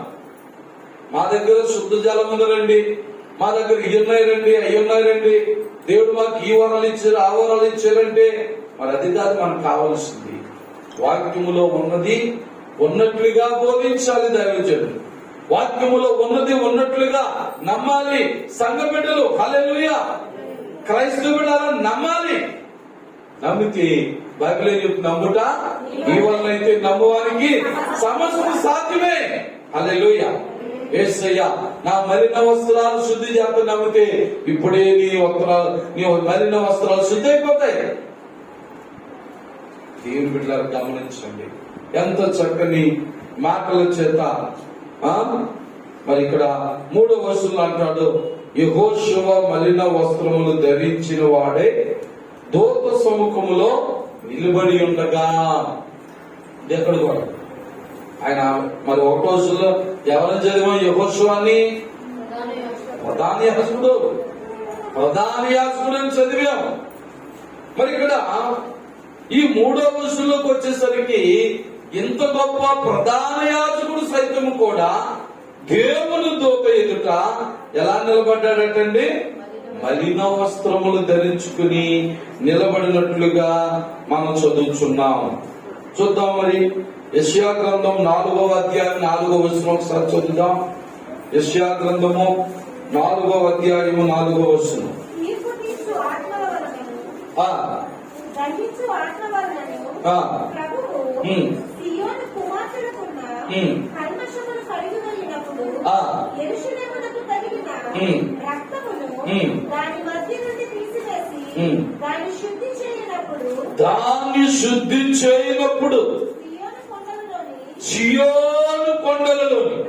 మా దగ్గర శుద్ధ జలం ఉందండి, మా దగ్గర ఇయ్యున్నాయిరండి, అయ్యున్నాయిరండి, దేవుడు మాకు ఈ వరాలు ఇచ్చారు, ఆ వరాలు ఇచ్చారంటే మరి అది కాదు మనకు కావాల్సింది. వాక్యములో ఉన్నది ఉన్నట్లుగా బోధించాలి దైవజనుడు. వాక్యములో ఉన్నది ఉన్నట్లుగా నమ్మాలి సంఘ బిడ్డలు. హల్లెలూయా. క్రైస్తవ బిడ్డలను నమ్మాలి. నమ్మితే బైబిల్ ఏం చెప్తుంది? నమ్ముట ఈ వలన అయితే నమ్మువానికి సమస్తం సాధ్యమే. హల్లెలూయా. యేసయ్యా నా మలిన వస్త్రాలు శుద్ధి చేత నమ్మితే ఇప్పుడే నీ మలిన వస్త్రాలు శుద్ధి అయిపోతాయి. దేవుని బిడ్డలు గమనించండి, ఎంత చక్కని మాటల చేత. మరి ఇక్కడ 3వ వచనంలో అంటాడు, యెహోషువ మలిన వస్త్రములు ధరించిన వాడే దూత సముఖములో నిలబడి ఉండగా. ఎక్కడ కూడా ఆయన మరి 1వ వచనంలో ఎవరిని చదివాం? యెహోషువని ప్రధాన యాజకుడు అని చదివాం. మరి ఇక్కడ ఈ 3వ వచనంలోకి వచ్చేసరికి ఇంత గొప్ప ప్రధాన యాజకుడు సైతం కూడా దేవుని దూత ఎదుట ఎలా నిలబడ్డాడటండి? మలిన వస్త్రములు ధరించుకుని నిలబడినట్లుగా మనం చదువుతున్నాం. చూద్దాం మరి యెషయా గ్రంథం 4వ అధ్యాయం 4వ వచనం ఒకసారి చదువుదాం. యెషయా గ్రంథము 4వ అధ్యాయము 4వ వచనం. దాన్ని శుద్ధి చేయనప్పుడు సియోను కొండలలోని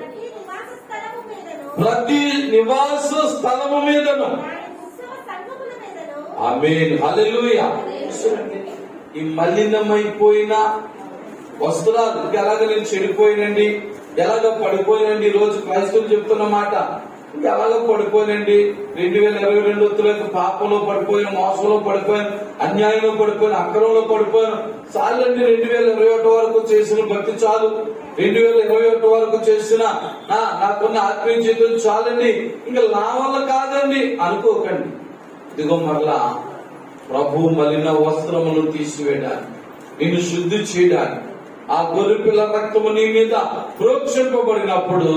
ప్రతి నివాస స్థలము మీదను. ఆమేన్. హల్లెలూయా. ఈ మలినమైపోయిన వస్త్రాలు ఎలాగ నేను చెడిపోయినండి, ఎలాగ పడిపోయినండి. ఈ రోజు క్రైస్తవులు చెప్తున్న మాట, ఎలాగ పడిపోయినండి. 2022 పాపంలో పడిపోయిన, మోసంలో పడిపోయాను, అన్యాయంలో పడిపోయాను, అక్రమంలో పడిపోయాను. చాలండి 2021 వరకు చేసిన భక్తి చాలు, 2021 వరకు చేసిన నాకున్న ఆత్మీయ జీవితం చాలండి, ఇంకా నా వల్ల కాదండి అనుకోకండి. ఇదిగో మరలా ప్రభు మలిన వస్త్రమును తీసివేయడానికి, నిన్ను శుద్ధి చేయడానికి ఆ గొర్రె పిల్ల రక్తము నీ మీద ప్రోక్షింపబడినప్పుడు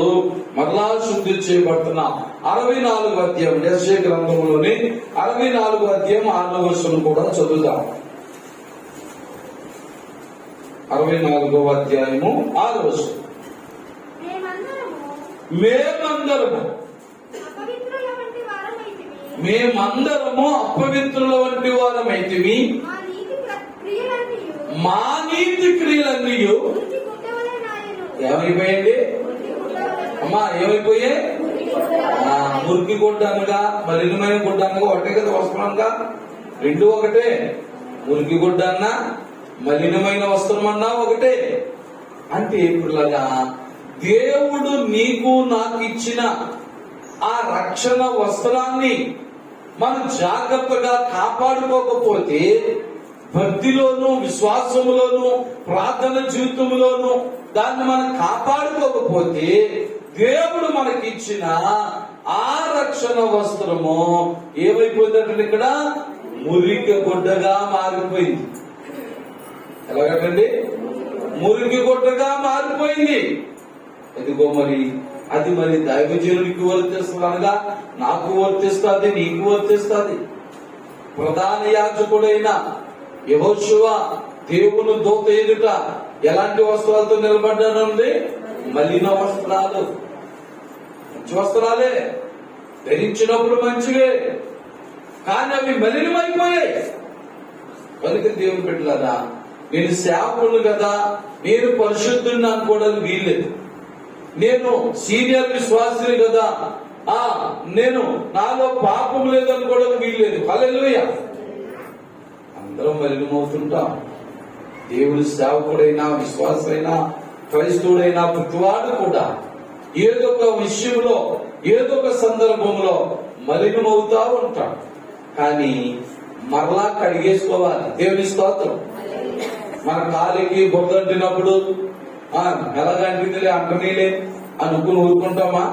మరలా శుద్ధి చేయబడుతున్నాం. 64వ అధ్యాయం యెషయా గ్రంథంలోని 64వ అధ్యాయం 6వ వచనం కూడా చదువుదాం. 64వ అధ్యాయము 6వ వచనం. మేమందరము అపవిత్రుల వంటి వారమైతిమి, మా నీతి క్రియలన్నీ ఏమైపోయండి అమ్మా? ఏమైపోయాయి? మురికి గుడ్డ అనగా మలినమైన గుడ్డ అనగా ఒకటే కదా వస్త్రంగా, రెండు ఒకటే. మురికి గుడ్డ అన్నా మలినమైన వస్త్రం అన్నా ఒకటే. అంటే ఇప్పుడులాగా దేవుడు నీకు నాకు ఇచ్చిన ఆ రక్షణ వస్త్రాన్ని మనం జాగ్రత్తగా కాపాడుకోకపోతే, భక్తిలోను విశ్వాసములోను ప్రార్థన జీవితంలోను దాన్ని మనం కాపాడుకోకపోతే, దేవుడు మనకిచ్చిన ఆ రక్షణ వస్త్రము ఏమైపోయిందంటే ఇక్కడ మురికి గుడ్డగా మారిపోయింది. ఎలాగండి? మురికి గుడ్డగా మారిపోయింది. ఎదుగో మరి అది మరి దైవజనుడికి వర్తిస్తుంది అనగా నాకు వర్తిస్తుంది, నీకు వర్తిస్తుంది. ప్రధాన యాజకుడైన యెహోషువ దేవుని దూత ఎదుట ఎలాంటి వస్త్రాలతో నిలబడ్డానండి? మలిన వస్త్రాలు. మంచి వస్త్రాలే ధరించినప్పుడు మంచివే, కానీ అవి మలినమైపోయాయి. కనుక దేవుని బిడ్డలారా, నేను సేవకుడు కదా, నేను పరిశుద్ధుడిని అనుకోవడానికి వీల్లేదు. నేను సీనియర్ విశ్వాసిని కదా, నేను నాలో పాపం లేదనుకోవడానికి వీల్లేదు. హల్లెలూయా. అందరం మలినమవుతుంటాం. దేవుడి సేవకుడైనా, విశ్వాసైనా, క్రైస్తవుడైనా ప్రతివాడు కూడా ఏదో ఒక విషయంలో, ఏదో ఒక సందర్భంలో మలినమవుతా ఉంటాం. కానీ మరలా కడిగేసుకోవాలి. దేవుని స్తోత్రం. మన కాలికి బొద్దంటినప్పుడు ఎలాగంటిందిలే, అంటనీలే అనుకుని ఊరుకుంటామా?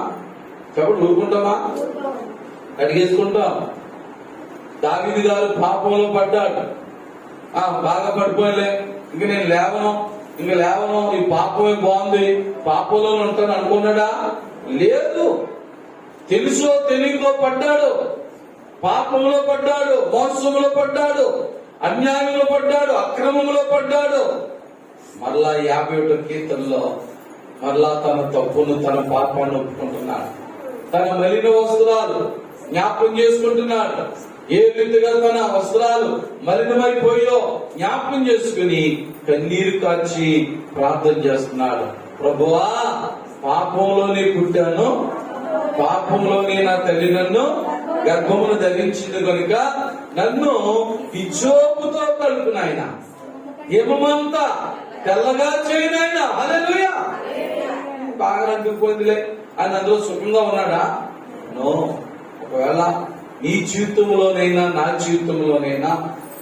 కాబట్టి ఊరుకుంటామా? కడిగేసుకుంటాం. దావీదు గారు పాపంలో పడ్డాడు. బాగా పడిపోయలే, ఇంక నేను లేవను, ఈ పాపమే బాగుంది, పాపంలో ఉంటాను అనుకున్నాడా? లేదు. తెలుసో తెలియకో పడ్డాడు, పాపంలో పడ్డాడు, మోసంలో పడ్డాడు, అన్యాయంలో పడ్డాడు, అక్రమంలో పడ్డాడు. మరలా 51 కీర్తనలో మరలా తన తప్పును, తన పాపాన్ని ఒప్పుకుంటున్నాడు. తన మలిన వస్త్రాలు జ్ఞాపకం చేసుకుంటున్నాడు. ఏ రీతిగా తన వస్త్రాలు మలినమైపోయో జ్ఞాపకం చేసుకుని కన్నీరు కార్చి ప్రార్థన చేస్తున్నాడు. ప్రభువా, పాపంలోనే పుట్టాను, పాపంలోనే నా తల్లి నన్ను గర్భమును ధరించింది కనుక నన్ను హిజ్జోపుతో కలుపు నాయన, హిమమంతా తెల్లగా చేయి నాయన. హల్లెలూయా. బాగా రంగిపోయిందిలే అని అందులో సుఖంగా ఉన్నాడా? నో. ఒకవేళ నీ జీవితంలోనైనా, నా జీవితంలోనైనా,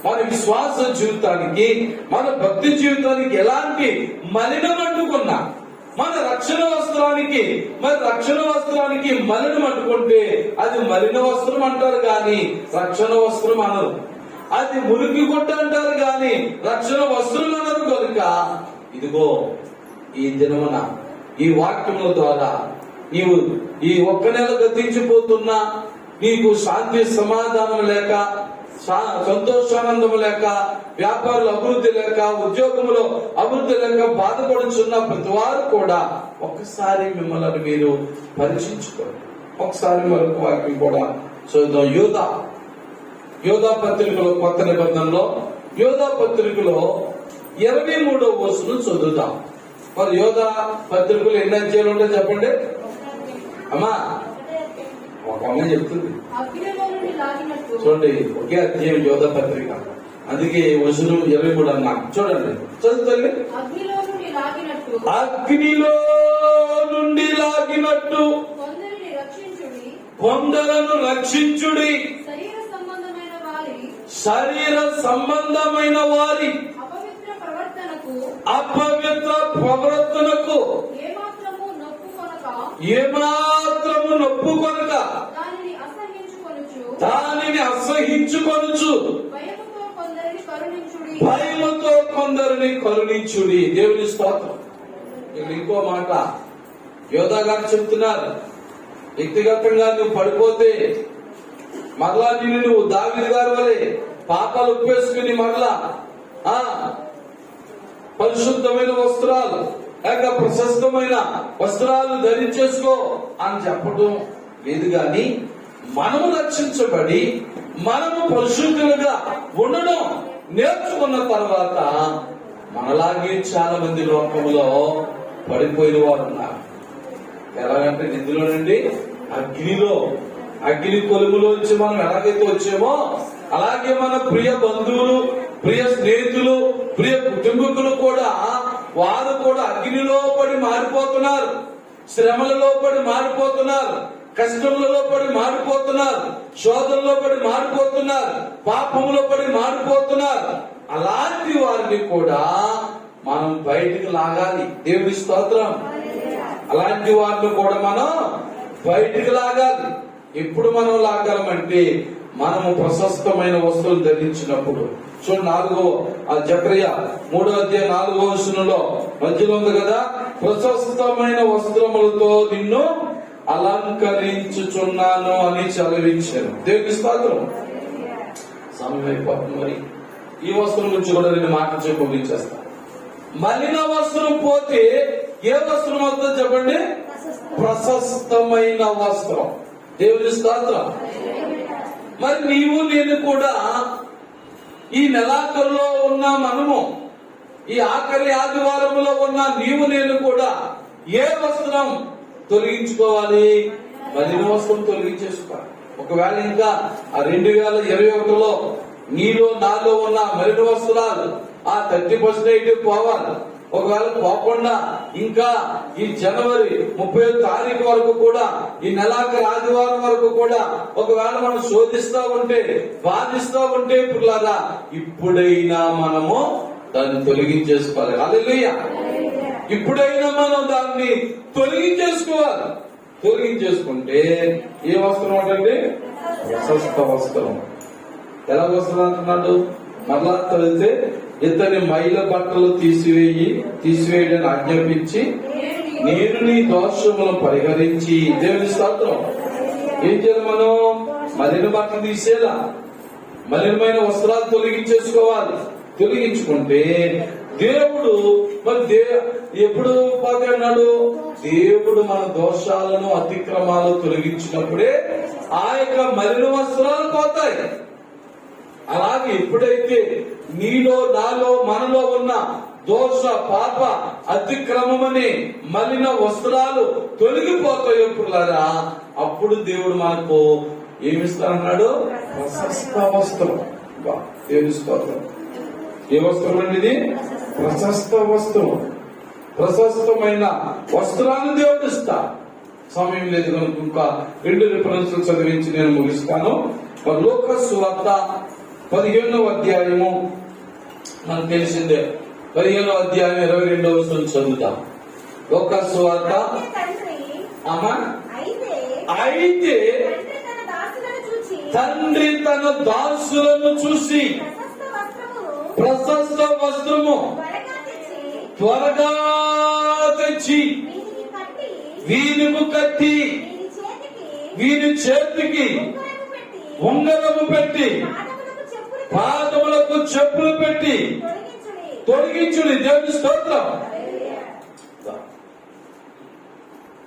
మన విశ్వాస జీవితానికి, మన భక్తి జీవితానికి ఎలాంటి మలినం అంటుకున్నా, మన రక్షణ వస్త్రానికి మలినం అంటుకుంటే అది మలిన వస్త్రం అంటారు గాని రక్షణ వస్త్రం అనరు. అది మురికి గుడ్డ అంటారు గాని రక్షణ వస్త్రం అనరు. కనుక ఇదిగో ఈ దినమున ఈ వాక్యముల ద్వారా నీవు ఈ ఒక్క నెల గతించిపోతున్నా నీకు శాంతి సమాధానం లేక, సంతోషానందం లేక, వ్యాపారులు అభివృద్ధి లేక, ఉద్యోగంలో అభివృద్ధి లేక బాధపడుచున్న ప్రతి వారు కూడా ఒక్కసారి మిమ్మల్ని మీరు పరీక్షించుకోండి. ఒకసారి మరొక వాక్యం కూడా చూద్దాం. యోధా పత్రికలో, కొత్త నిబంధనలో యోధా పత్రికలో 23వ వచనం చదువుతాం. మరి యోధా పత్రికలు ఎన్ని అధ్యాయాలు ఉంటాయి చెప్పండి అమ్మా? ఒక అమ్మ చెప్తుంది చూడండి, ఒకే అధ్యాయం యోధా పత్రిక, అందుకే వచనం 23 అన్నా. చూడండి, చదువుతండి. అగ్నిలో నుండి లాగినట్టు కొందరను రక్షించుడి, శరీర సంబంధమైన వారి అపవిత్ర ప్రవర్తనకు ఏమాత్రము నొప్పుకొనక దానిని అసహించుకొనుచు భయముతో కొందరిని కరుణించుడి. దేవుని స్తోత్రం. ఇంకో మాట యోధా గారు చెప్తున్నారు, వ్యక్తిగతంగా నువ్వు పడిపోతే మరలా నువ్వు దావీదు గారి వలె పాపాలు ఒప్పేసుకుని మరలా పరిశుద్ధమైన వస్త్రాలు లేక ప్రశస్తమైన వస్త్రాలు ధరించేసుకో అని చెప్పడం లేదు. గాని మనము రక్షించబడి మనము పరిశుద్ధులుగా ఉండడం నేర్చుకున్న తర్వాత మనలాగే చాలా మంది లోకంలో పడిపోయిన వారు ఉన్నారు. ఎలాగంటే నిధిలోనండి అగ్ని కొలుములోంచి మనం ఎలాగైతే వచ్చామో అలాగే మన ప్రియ బంధువులు, ప్రియ స్నేహితులు, ప్రియ కుటుంబీకులు కూడా వారు కూడా అగ్నిలో పడి మారిపోతున్నారు, శ్రమలలో పడి మారిపోతున్నారు, కష్టంలో పడి మారిపోతున్నారు, శోధనలో పడి మారిపోతున్నారు, పాపంలో పడి మారిపోతున్నారు. అలాంటి వారిని కూడా మనం బయటికి లాగాలి. దేవుడి స్తోత్రం. అలాంటి వారిని కూడా మనం బయటికి లాగాలి. ఎప్పుడు మనం లాగలమంటే మనము ప్రశస్తమైన వస్తువులు ధరించినప్పుడు. చూడు జకర్యా 3:4 మధ్యలో ఉంది కదా, ప్రశస్తమైన వస్త్రములతో నిన్ను అలంకరించుచున్నాను అని చదివించాను. దేవుని స్తోత్రం. సమయం అయిపోతుంది. మరి ఈ వస్త్రం గురించి కూడా నేను మాట చెప్పి ముగించేస్తా. మలిన వస్త్రం పోతే ఏ వస్త్రం వస్తుందో చెప్పండి? ప్రశస్తమైన వస్త్రం. దేవుని స్తోత్రం. మరి నీవు నేను కూడా ఈ నెలాఖరులో ఉన్న మనము, ఈ ఆఖరి ఆదివారంలో ఉన్న నీవు నేను కూడా ఏ వస్త్రం తొలగించుకోవాలి? మలిన వస్త్రం తొలగించేసుకోవాలి. ఒకవేళ ఇంకా ఆ 2021లో నీలో నాలో ఉన్న మలిన వస్త్రాలు ఆ 30% పోవాలి. ఒకవేళ పోకుండా ఇంకా ఈ జనవరి 30వ తారీఖు వరకు కూడా, ఈ నెలాఖరు ఆదివారం వరకు కూడా ఒకవేళ మనం శోధిస్తా ఉంటే, బాధిస్తా ఉంటే, పిల్లరా ఇప్పుడైనా మనము దాన్ని తొలగించేసుకోవాలి. హల్లెలూయా. ఇప్పుడైనా మనం దాన్ని తొలగించేసుకోవాలి. తొలగించేసుకుంటే ఏ వస్త్రం అంటే? ప్రశస్త వస్త్రం. ఎలా వస్త్రం అంటున్నాడు? మరలా చదివితే, ఇతని మైల బట్టలు తీసివేయడానికి ఆజ్ఞాపించి నేను నీ దోషములను పరిహరించి. దేవుని స్తోత్రం. ఏం చేయాలి మనం? మలిన బట్టలు తీసేలా, మలినమైన వస్త్రాలు తొలగించేసుకోవాలి. తొలగించుకుంటే దేవుడు మరి ఎప్పుడు పోతున్నాడు? దేవుడు మన దోషాలను అతిక్రమాలు తొలగించినప్పుడే ఆ యొక్క మలిన వస్త్రాలు పోతాయి. అలాగే ఎప్పుడైతే నీలో నాలో మనలో ఉన్న దోష పాప అతిక్రమమని మలిన వస్త్రాలు తొలగిపోతాయో పిల్లరా, అప్పుడు దేవుడు మనకు ఏమిస్తానన్నాడు? ప్రశస్త వస్త్రం. దేవుని స్తోత్రం. ఏ వస్త్రం అండి ఇది? ప్రశస్త వస్త్రం. ప్రశస్తమైన వస్త్రాన్ని దేవుడు ఇస్తా. సమయం లేదు కనుక ఇంకా 2 రిఫరెన్సులు చదివించి నేను ముగిస్తాను. లూకా సువార్త 15వ అధ్యాయము మనకు తెలిసిందే. 15వ అధ్యాయం 22వ వచనం చదువుతాం. లూకా సువార్త. అయితే తండ్రి తన దాసులను చూసి ప్రశస్త వస్త్రము త్వరగా తెచ్చి వీరికి కట్టి వీరి చేతికి ఉంగరము పెట్టి పాదములకు చెప్పులు పెట్టి తొలగించుడి. దేవుని స్తోత్రం.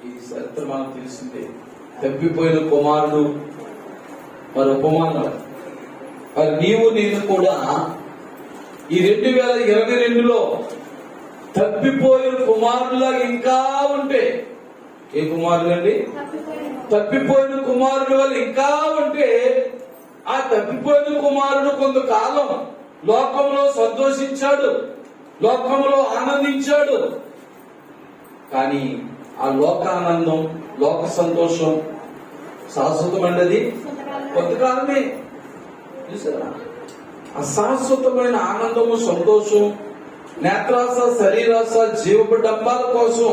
ఈ చరిత్ర మనకు తెలిసిందే. తప్పిపోయిన కుమారుడు మరి ఉపమానం. మరి నీవు నేను కూడా ఈ 2022లో తప్పిపోయిన కుమారులా ఇంకా ఉంటే, ఏ కుమారులు అండి? తప్పిపోయిన కుమారుడు వల్ల ఇంకా ఉంటే, ఆ తప్పిపోయిన కుమారుడు కొంతకాలం లోకంలో సంతోషించాడు, లోకంలో ఆనందించాడు. కానీ ఆ లోక ఆనందం, లోక సంతోషం శాశ్వతమైనది కొంతకాలమే. చూసారా? అశాశ్వతమైన ఆనందము, సంతోషం, నేత్రాస, శరీరాస, జీవపడంబాల కోసం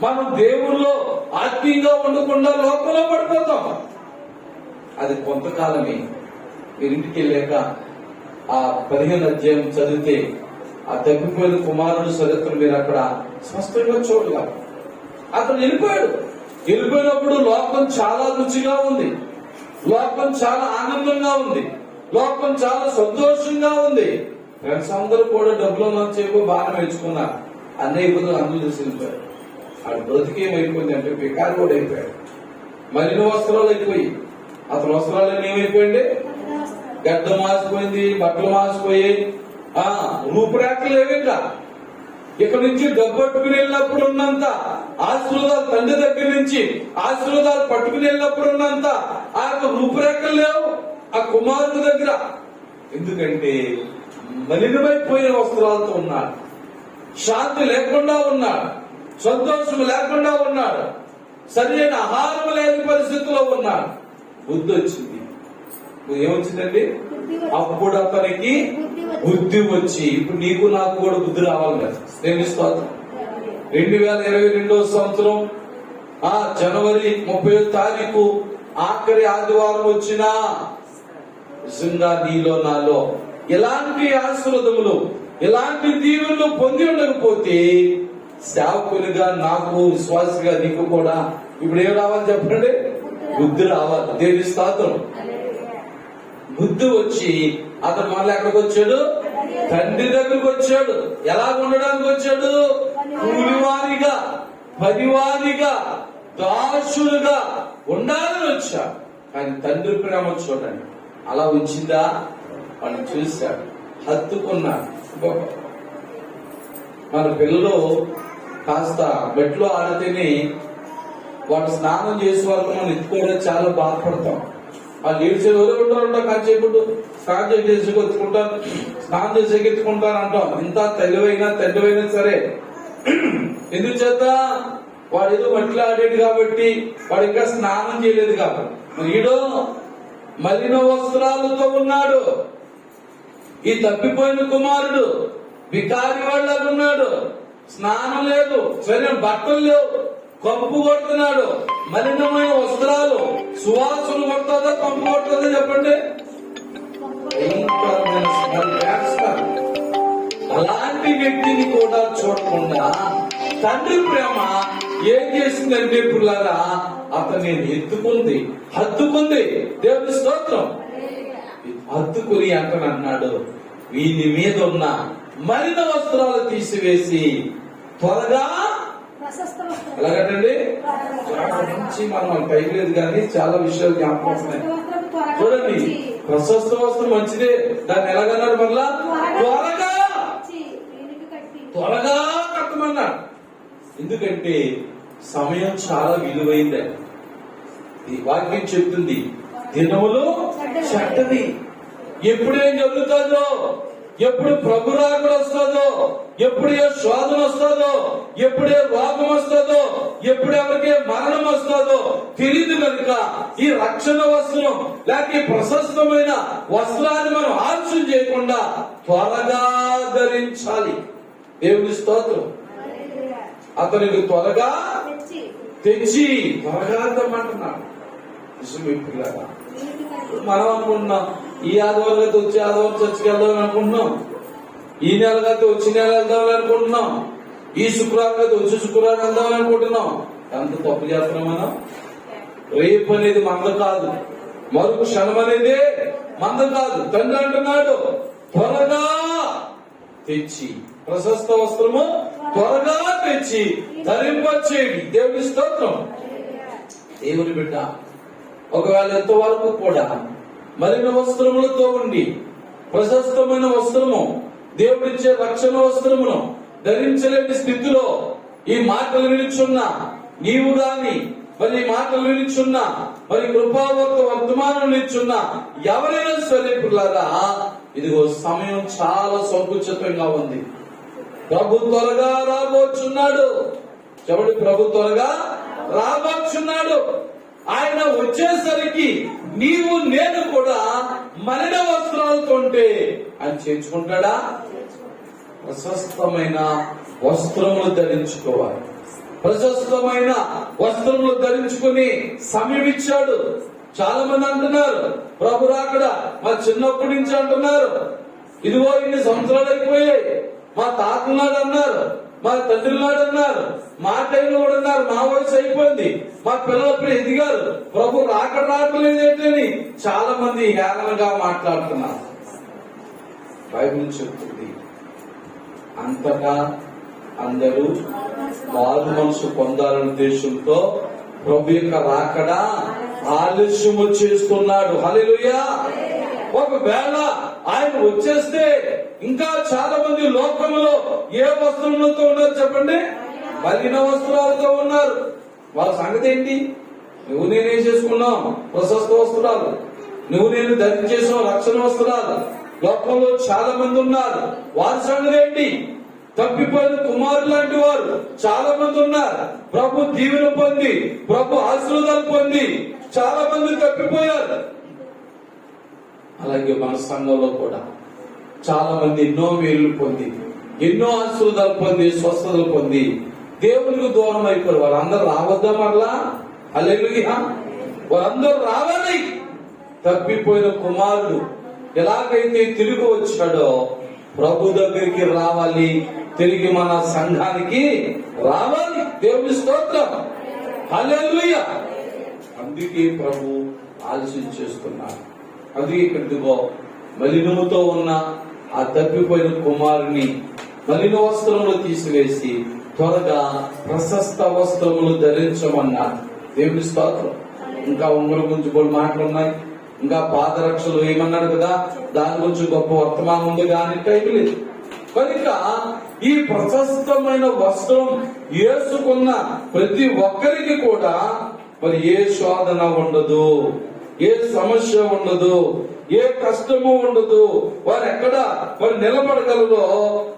మనం దేవుల్లో ఆత్మీయంగా ఉండకుండా లోకంలో పడిపోతాం. అది కొంతకాలమే. మీరింటికి వెళ్ళాక ఆ 15వ అధ్యాయం చదివితే ఆ తప్పిపోయిన కుమారుడు చరిత్ర మీరు అక్కడ స్పష్టంగా చూడగలరు. అతను వెళ్ళిపోయినప్పుడు లోకం చాలా రుచిగా ఉంది, లోకం చాలా ఆనందంగా ఉంది, లోకం చాలా సంతోషంగా ఉంది. ఫ్రెండ్స్ అందరూ కూడా డబ్బులు వచ్చేపు బాగా మెచ్చుకున్నారు. అన్నయ్య బదులు అందరూ చూసి వెళ్ళిపోయారు. ఆడు బ్రతికేమైపోయింది అంటే బికారు కూడా అయిపోయాడు. మలిన వస్త్రాలు అయిపోయి అతని వస్త్రాలన్నీ ఏమైపోయింది? గడ్డ మాసిపోయింది, బట్టలు మాసిపోయి, రూపురేఖలు ఏమిట. ఇక్కడ నుంచి డబ్బు పట్టుకుని వెళ్ళినప్పుడు ఉన్నంత ఆశీర్వాదాలు, తండ్రి దగ్గర నుంచి ఆశీర్వాదాలు పట్టుకుని వెళ్ళినప్పుడు ఉన్నంత ఆ యొక్క రూపురేఖలు లేవు ఆ కుమారుడు దగ్గర. ఎందుకంటే మలినమైపోయిన వస్త్రాలతో ఉన్నాడు, శాంతి లేకుండా ఉన్నాడు, సంతోషం లేకుండా ఉన్నాడు, సరైన ఆహారం లేని పరిస్థితిలో ఉన్నాడు. బుద్ధి వచ్చింది. ఏమొచ్చిందండి? అప్పుడు అతనికి బుద్ధి వచ్చి, ఇప్పుడు నీకు నాకు కూడా బుద్ధి రావాలి కదా. నేను స్తోత్రం. 2022వ సంవత్సరం జనవరి 30వ తారీఖు ఆఖరి ఆదివారం వచ్చినా నిజంగా నీలో నాలో ఎలాంటి ఆశీర్వాదములు ఎలాంటి దీవెనలు పొంది ఉండకపోతే సేవకులుగా నాకు విశ్వాసిగా నీకు కూడా ఇప్పుడు ఏం రావాలి చెప్పండి? బుద్ధి రావాలి. దేవుని స్తోత్రం. బుద్ధి వచ్చి అతను మళ్ళీ ఎక్కడికి వచ్చాడు? తండ్రి దగ్గరికి వచ్చాడు. ఎలా ఉండడానికి వచ్చాడు? కూలివారిగా, పనివారిగా, దాసులుగా ఉండాలని వచ్చాడు. కానీ తండ్రి ప్రేమ చూడండి అలా వచ్చిందా? వాడిని చూశాడు, హత్తుకున్నాడు. మన పిల్లలు కాస్త బెట్లో ఆడితేనే వాడు స్నానం చేసే వరకు మనం ఎత్తుకోవడం చాలా బాధపడతాం. వాళ్ళు ఏడ్చే ఉంటారు కాసేపు స్నానం చేసి ఎత్తుకుంటారు, స్నానం చేసి ఎత్తుకుంటారు అంటాం. ఇంత తండ్రివైనా సరే ఎందుకు చేత వాడు ఏదో మట్టిలో ఆడేది కాబట్టి, వాడు ఇంకా స్నానం చేయలేదు కాబట్టి. మరి ఈడో మలిన వస్త్రాలతో ఉన్నాడు. ఈ తప్పిపోయిన కుమారుడు బికారి వాళ్ళగా ఉన్నాడు. స్నానం లేదు, సరైన బట్టలు లేవు, కంపు కొడుతున్నాడు. మలినమైన వస్త్రాలు సువాసన కొడుతుందా కంపు కొడుతుందా చెప్పండి? అలాంటి వ్యక్తిని కూడా చూడకుండా తండ్రి ప్రేమ ఏం చేసిందంటే పిల్లరా అతన్ని ఎత్తుకుంది, హత్తుకుంది. దేవుని స్తోత్రం. హత్తుకుని అన్నాడు, వీని మీద ఉన్న మలిన వస్త్రాలు తీసివేసి త్వరగా ఎలాగంటండి నుంచి మనం పైలేదు కానీ చాలా విషయాలు జ్ఞాపకం వస్తున్నాయి. చూడండి, ప్రశస్త వస్త్రం మంచిదే, దాన్ని ఎలాగన్నాడు? మళ్ళా త్వరగా కట్టమన్నాడు. ఎందుకంటే సమయం చాలా విలువైంది. ఈ వాక్యం చెప్తుంది దినములు చెడ్డది. ఎప్పుడేం జరుగుతుందో, ఎప్పుడు ప్రభు రాకడ వస్తుందో, ఎప్పుడు ఏ శోధన వస్తుందో, ఎప్పుడే రోగం వస్తుందో, ఎప్పుడు ఎవరికే మరణం వస్తుందో తెలియదు కనుక ఈ రక్షణ వస్త్రం లేక ఈ ప్రశస్తమైన వస్త్రాన్ని మనం ఆలస్యం చేయకుండా త్వరగా ధరించాలి. దేవుని స్తోత్రం. అతనికి త్వరగా తెచ్చి త్వరగా తెమ్మంటున్నాడు. మనం అనుకుంటున్నాం ఈ ఆదివారం అయితే వచ్చే ఆదివారం చర్చికి వెళ్దామని అనుకుంటున్నాం, ఈ నెల అయితే వచ్చే నెల వెళ్దామని అనుకుంటున్నాం, ఈ శుక్రవారం అయితే వచ్చే శుక్రవారం వెళ్దామని అనుకుంటున్నాం. ఎంత తప్పు చేస్తున్నాం మనం? రేపు అనేది మంద కాదు, మరొక క్షణం అనేది మంద కాదు. తండ్రి అంటున్నాడు త్వరగా తెచ్చి ప్రశస్త వస్త్రము త్వరగా తెచ్చి ధరింపచేయండి. దేవుని స్తోత్రం. దేవుని బిడ్డ ఒకవేళ ఎంతవరకు కూడా మలిన వస్త్రములతో ఉండి ప్రశస్తమైన వస్త్రము దేవుడిచ్చే రక్షణ వస్త్రమును ధరించలేని స్థితిలో ఈ మాటలు వినిచున్నా నీవు గాని, మరి ఈ మాటలు వినిచున్నా, మరి కృపావర్త వర్తమానం వినిచున్నా ఎవరైనా సరే పిల్లరా, ఇదిగో సమయం చాలా సంకుచితంగా ఉంది. ప్రభు త్వరగా రాబోచున్నాడు. చెబడి ప్రభు త్వరగా రాబోచున్నాడు. ఆయన వచ్చేసరికి నీవు నేను కూడా మలిన వస్త్రాలతో ఉంటే ఆయన చేర్చుకుంటాడా? ప్రశస్తమైన వస్త్రములు ధరించుకోవాలి. ప్రశస్తమైన వస్త్రములు ధరించుకుని సమయం ఇచ్చాడు. చాలా మంది అంటున్నారు ప్రభు రాకడ మా చిన్నప్పటి నుంచి అంటున్నారు, ఇదిగో ఇన్ని సంవత్సరాలు అయిపోయాయి, మా తాతల నాడు అన్నారు, మా తండ్రి నాడు అన్నారు, మా టైంలో కూడా అన్నారు, మా వయసు అయిపోయింది, మా పిల్లలప్పుడు ఎదిగారు, ప్రభు రాకలేదు ఏంటని చాలా మంది హేళనగా మాట్లాడుతున్నారు. బైబిల్ చెప్తుంది అంతటా అందరూ మారు మనసు పొందాలనే ఉద్దేశంతో ప్రభు యొక్క రాకడ ఆలస్యము చేస్తున్నాడు. హల్లెలూయా. ఒకవేళ ఆయన వచ్చేస్తే ఇంకా చాలా మంది లోకములో ఏ వస్త్రములతో ఉన్నారు చెప్పండి? మలిన వస్త్రాలతో ఉన్నారు. వాళ్ళ సంగతి ఏంటి? నువ్వు నేనేం చేసుకున్నాం ప్రశస్త వస్త్రాలు, నువ్వు నేను ధరించేసాం రక్షణ వస్త్రాలు. లోకంలో చాలా మంది ఉన్నారు. వారి సంగతి ఏంటి? తప్పిపోయిన కుమారులు లాంటి వారు చాలా మంది ఉన్నారు. ప్రభు దీవెన పొంది, ప్రభు ఆశీర్వాదాలు పొంది చాలా మంది తప్పిపోయారు. అలాగే మన సంఘంలో కూడా చాలా మంది ఎన్నో మేలు పొంది, ఎన్నో ఆశీర్వాదాలు పొంది, స్వస్థతలు పొంది దేవునికి దూరం అయిపోయారు. వాళ్ళందరూ రావద్దా మరలా? హల్లెలూయా. వారందరూ రావాలి. తప్పిపోయిన కుమారుడు ఎలాగైతే తిరిగి వచ్చాడో ప్రభు దగ్గరికి రావాలి, తిరిగి మన సంఘానికి రావాలి. దేవుని స్తోత్రం, హల్లెలూయా. అందుకే ప్రభు ఆలస్యం చేస్తున్నారు. అందుకే ఇక్కడికో మలినముతో ఉన్న ఆ తప్పిపోయిన కుమారుని మలిన వస్త్రములు తీసివేసి త్వరగా ప్రశస్త వస్త్రములు ధరించమన్నారు. దేవుని స్తోత్రం. ఇంకా ఉంగరం గురించి కొన్ని మాటలు ఉన్నాయి, ఇంకా పాదరక్షలు ఏమన్నాడు కదా, దాని గురించి గొప్ప వర్తమానం ఉంది, కానీ టైం లేదు. కనుక ఈ ప్రశస్తమైన వస్త్రం వేసుకున్న ప్రతి ఒక్కరికి కూడా మరి ఏ శోధన ఉండదు, ఏ సమస్య ఉండదు, ఏ కష్టము ఉండదు. వారు ఎక్కడ మరి నిలబడగలరో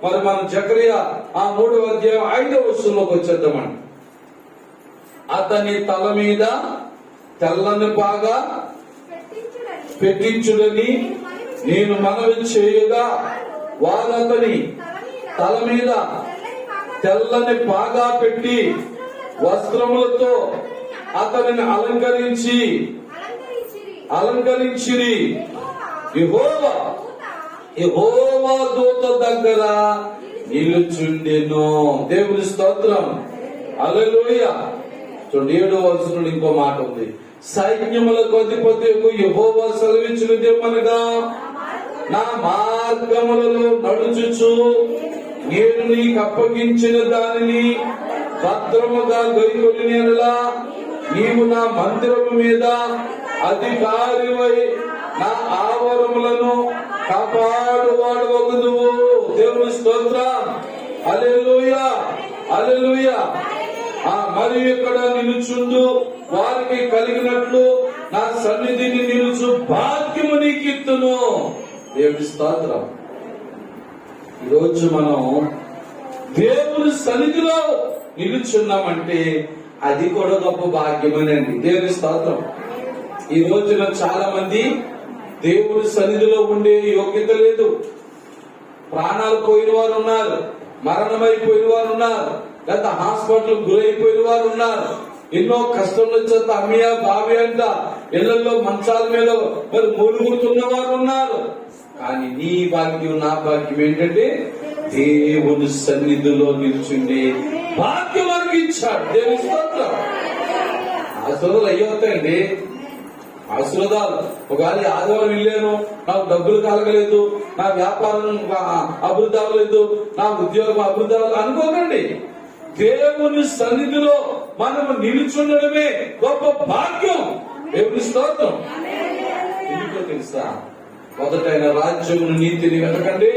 మరి మన జకరియా 3వ అధ్యాయం 5వ వచనంలోకి వచ్చేద్దామండి. అతని తల మీద తెల్లని పాగా పెట్టించుడని నేను మనవి చేయగా వారు అతని తల మీద తెల్లని పాగా పెట్టి వస్త్రములతో అతనిని అలంకరించిరి. యెహోవా దూత దగ్గర నిలుచుండెను. దేవుని స్తోత్రం, హల్లెలూయా. చూడండి 7వ వచనంలో ఇంకో మాట ఉంది. సైన్యములకు అధిపతియగు యెహోవా సెలవిచ్చినదేమనగా, నా మార్గములలో నడుచుచు నేను నీకు అప్పగించిన దానిని భద్రముగా గైకొనిన యెడల నీవు నా మందిరము మీద అధికారివై నా ఆవరములను కాపాడువాడు వగుదువు. దేవుని స్తోత్రం, హల్లెలూయా, హల్లెలూయా. మరియు ఇక్కడ నిలుచుండు వారికి కలిగినట్లు నా సన్నిధిని నిలుచు భాగ్యము నీకిత్తును. దేవుని స్తోత్రం. ఈరోజు మనం దేవుని సన్నిధిలో నిలుచున్నామంటే అది కూడా గొప్ప భాగ్యమేనండి. దేవుని స్తోత్రం. ఈ రోజున చాలా మంది దేవుని సన్నిధిలో ఉండే యోగ్యత లేదు. ప్రాణాలు పోయిన వారు ఉన్నారు, మరణమైపోయిన వారు ఉన్నారు, లేదా హాస్పిటల్ గురైపోయిన వారు ఉన్నారు. ఎన్నో కష్టంలో చేత అమ్మయ్య బావి అంట ఇళ్లలో మంచాల మీద మరి మూలుగుతున్న వారు ఉన్నారు. కానీ నీ భాగ్యం నా భాగ్యం ఏంటంటే దేవుని సన్నిధిలో నిల్చుండే భాగ్యం వారికి ఇచ్చాడు. దేవుని స్తోత్రం. ఆశీర్వాదాలు అయ్యవుతాయండి, ఆశీర్వాదాలు. ఒకవేళ ఆదివారం వెళ్ళాను, నాకు డబ్బులు కలగలేదు, నా వ్యాపారం అభివృద్ధి అవ్వలేదు, నా ఉద్యోగం అభివృద్ధి అవ్వలేదు అనుకోకండి. దేవుని సన్నిధిలో మనము నిలుచుండడమే గొప్ప భాగ్యం. దేవుని స్తోత్రం. ఎందుకో తెలుసా, మొదటైన రాజ్యమును నీతిని వెతకండి,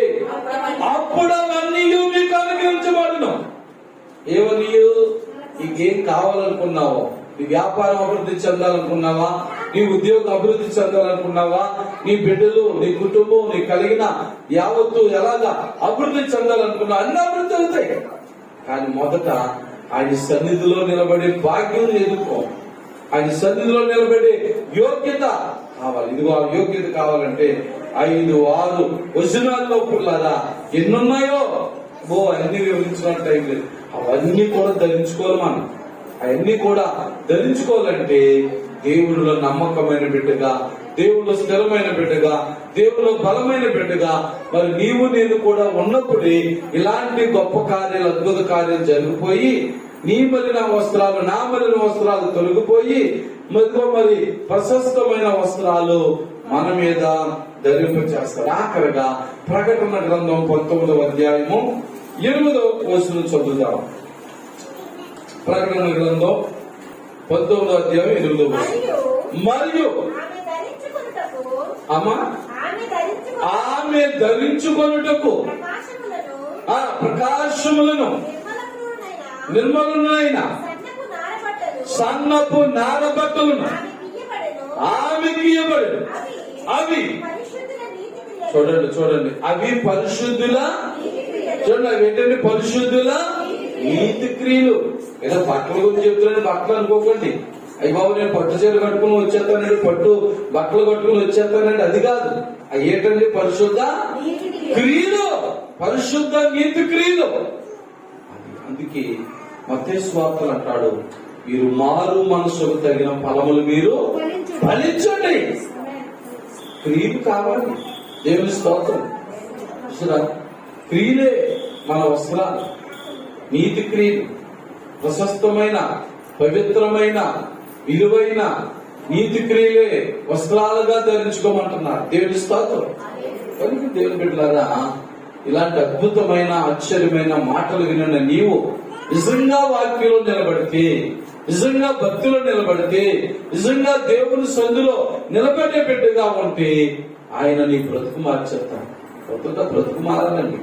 అప్పుడు అవన్నీ మీకు అనుగ్రహించబడును. ఏమని నీకేం కావాలనుకున్నావో, నీ వ్యాపారం అభివృద్ధి చెందాలనుకున్నావా, నీ ఉద్యోగం అభివృద్ధి చెందాలనుకున్నావా, నీ బిడ్డలు, నీ కుటుంబం, నీ కలిగిన యావత్తు ఎలాగా అభివృద్ధి చెందాలనుకున్నావా, అన్ని అభివృద్ధి అవుతాయి. కానీ మొదట ఆయన సన్నిధిలో నిలబడే భాగ్యం ఎదుర్కో, ఆయన సన్నిధిలో నిలబడే యోగ్యత కావాలి. ఇదిగో ఆ యోగ్యత కావాలంటే 5, 6 వచనాల్లో పుల్లారా ఎన్నున్నాయో అన్ని వివరించినట్టు టైం లేదు. అవన్నీ కూడా ధరించుకోవాలి. మనం అవన్నీ కూడా ధరించుకోవాలంటే దేవుడిలో నమ్మకమైన బిడ్డగా, దేవుడిలో స్థిరమైన బిడ్డగా, దేవుడిలో బలమైన బిడ్డగా మరి నీవు నేను కూడా ఉన్నప్పుడే ఇలాంటి గొప్ప కార్యాలు, అద్భుత కార్యాలు జరిగిపోయి నీ మలిన వస్త్రాలు, నా మలిన వస్త్రాలు తొలగిపోయి మరి ప్రశస్తమైన వస్త్రాలు మన మీద ధరింపచేస్తారు. ఆఖరిగా ప్రకటన గ్రంథం 19వ అధ్యాయము 8వ వచనం చదువుతాం. ప్రకటన గ్రంథం 19వ అధ్యాయం 8వ వచనం. మరియు ఆమె ధరించుకొనుటకు ఆ ప్రకాశములను నిర్మలమైన సన్నపు నారబట్టలను ఆమెకి ఇవ్వబడు. అవి చూడండి అవి పరిశుద్ధుల, చూడండి అవి ఏంటంటే పరిశుద్ధుల నీతి క్రియలు. ఏదో బట్టల గురించి చెప్తున్నాను, బట్టలు అనుకోకండి. అయ్యి బాబు నేను పట్టు చీర కట్టుకుని వచ్చేస్తానండి, పట్టు బట్టలు కట్టుకుని వచ్చేస్తానండి, అది కాదు. అవి ఏంటంటే పరిశుద్ధ క్రియలు, పరిశుద్ధ నీతి క్రియలు. అందుకే మత్తయి సువార్తలు అంటాడు, మీరు మారు మనసుకు తగిన ఫలములు మీరు ఫలించండి. క్రియలు కావాలి. దేవుని స్తోత్రం. చూసారా, క్రియలే మన వస్త్రాలు. నీతి క్రియలు, ప్రశస్తమైన, పవిత్రమైన, విలువైన నీతి క్రియలే వస్త్రాలుగా ధరించుకోమంటున్నారు. దేవుని స్తోత్రం. కనుక దేవుని బిడ్డలారా, ఇలాంటి అద్భుతమైన ఆశ్చర్యమైన మాటలు విన్న నీవు నిజంగా వాక్యంలో నిలబడితే, నిజంగా భక్తిలో నిలబడితే, నిజంగా దేవుని సందులో నిలబడే బిడ్డగా ఉంటే ఆయన నీ బ్రతుకు మార్చేస్తాడు. కొత్త బ్రతుకు మారాలండి.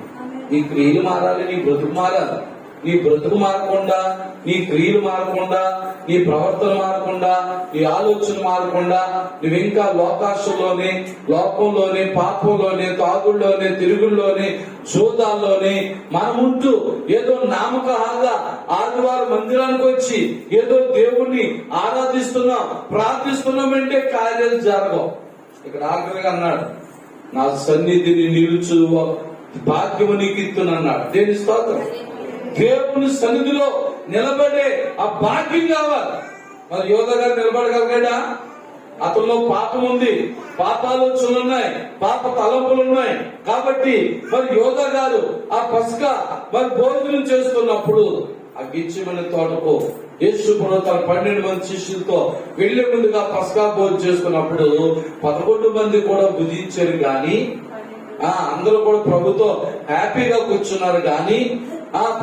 నీ క్రియలు మారాలి, నీ బ్రతుకు మారాలి. నీ బ్రతుకు మారకుండా, నీ క్రియలు మారకుండా, నీ ప్రవర్తన మారకుండా, నీ ఆలోచన మారకుండా నువ్వింకా లోకాశలోనే, లోకంలోనే, పాపంలోనే, తాగుల్లోనే, తిరుగుల్లోనే, జూదాల్లోనే మనముంటూ ఏదో నామకహాగా ఆదివారం మందిరానికి వచ్చి ఏదో దేవుణ్ణి ఆరాధిస్తున్నాం, ప్రార్థిస్తున్నామంటే కార్యాలు జరగవు. ఇక్కడ ఆఖరిగా అన్నాడు, నా సన్నిధిని నిలుచు భాగ్యము నీకు ఇస్తున్నాడు. దేని స్తోత్రం. దేవుని సన్నిధిలో నిలబడే ఆ భాగ్యం కావాలి. మరి యోధ గారు నిలబడగలిగాడా? అతనిలో పాపం ఉంది, పాపాలోచనలు ఉన్నాయి, పాప తలంపులు ఉన్నాయి. కాబట్టి మరి యోధ గారు ఆ పస్క మరి భోజనం చేస్తున్నప్పుడు ఆ గిచ్చిమని తోటకు యేసు ప్రభు తన 12 మంది శిష్యులతో వెళ్లే ముందుగా పస్కా భోజనం చేసుకున్నప్పుడు 11 మంది కూడా భుజించారు గాని, అందరూ కూడా ప్రభుతో హ్యాపీగా కూర్చున్నారు గాని,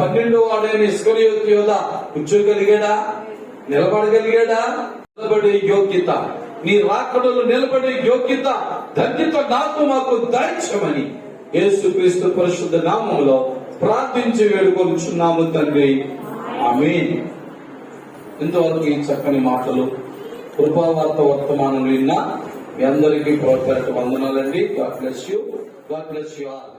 12వ వాడైన ఇస్కరియోతు యోధ కూర్చోగలిగాడా? నిలబడగలిగాడా? నిలబడే యోగ్యత, నీ రాకడలు నిలబడే యోగ్యత, ధన్యత నాకు మాకు దయచేయమని యేసుక్రీస్తు పరిశుద్ధ నామములో ప్రార్థించి వేడుకొనుచున్నాము తండ్రి. ఆమేన్. ఇంతవరకు ఈ చక్కని మాటలు కృపావార్త వర్తమానం విన్నా మీ అందరికీ వందనాలండి. God bless you. God bless you all.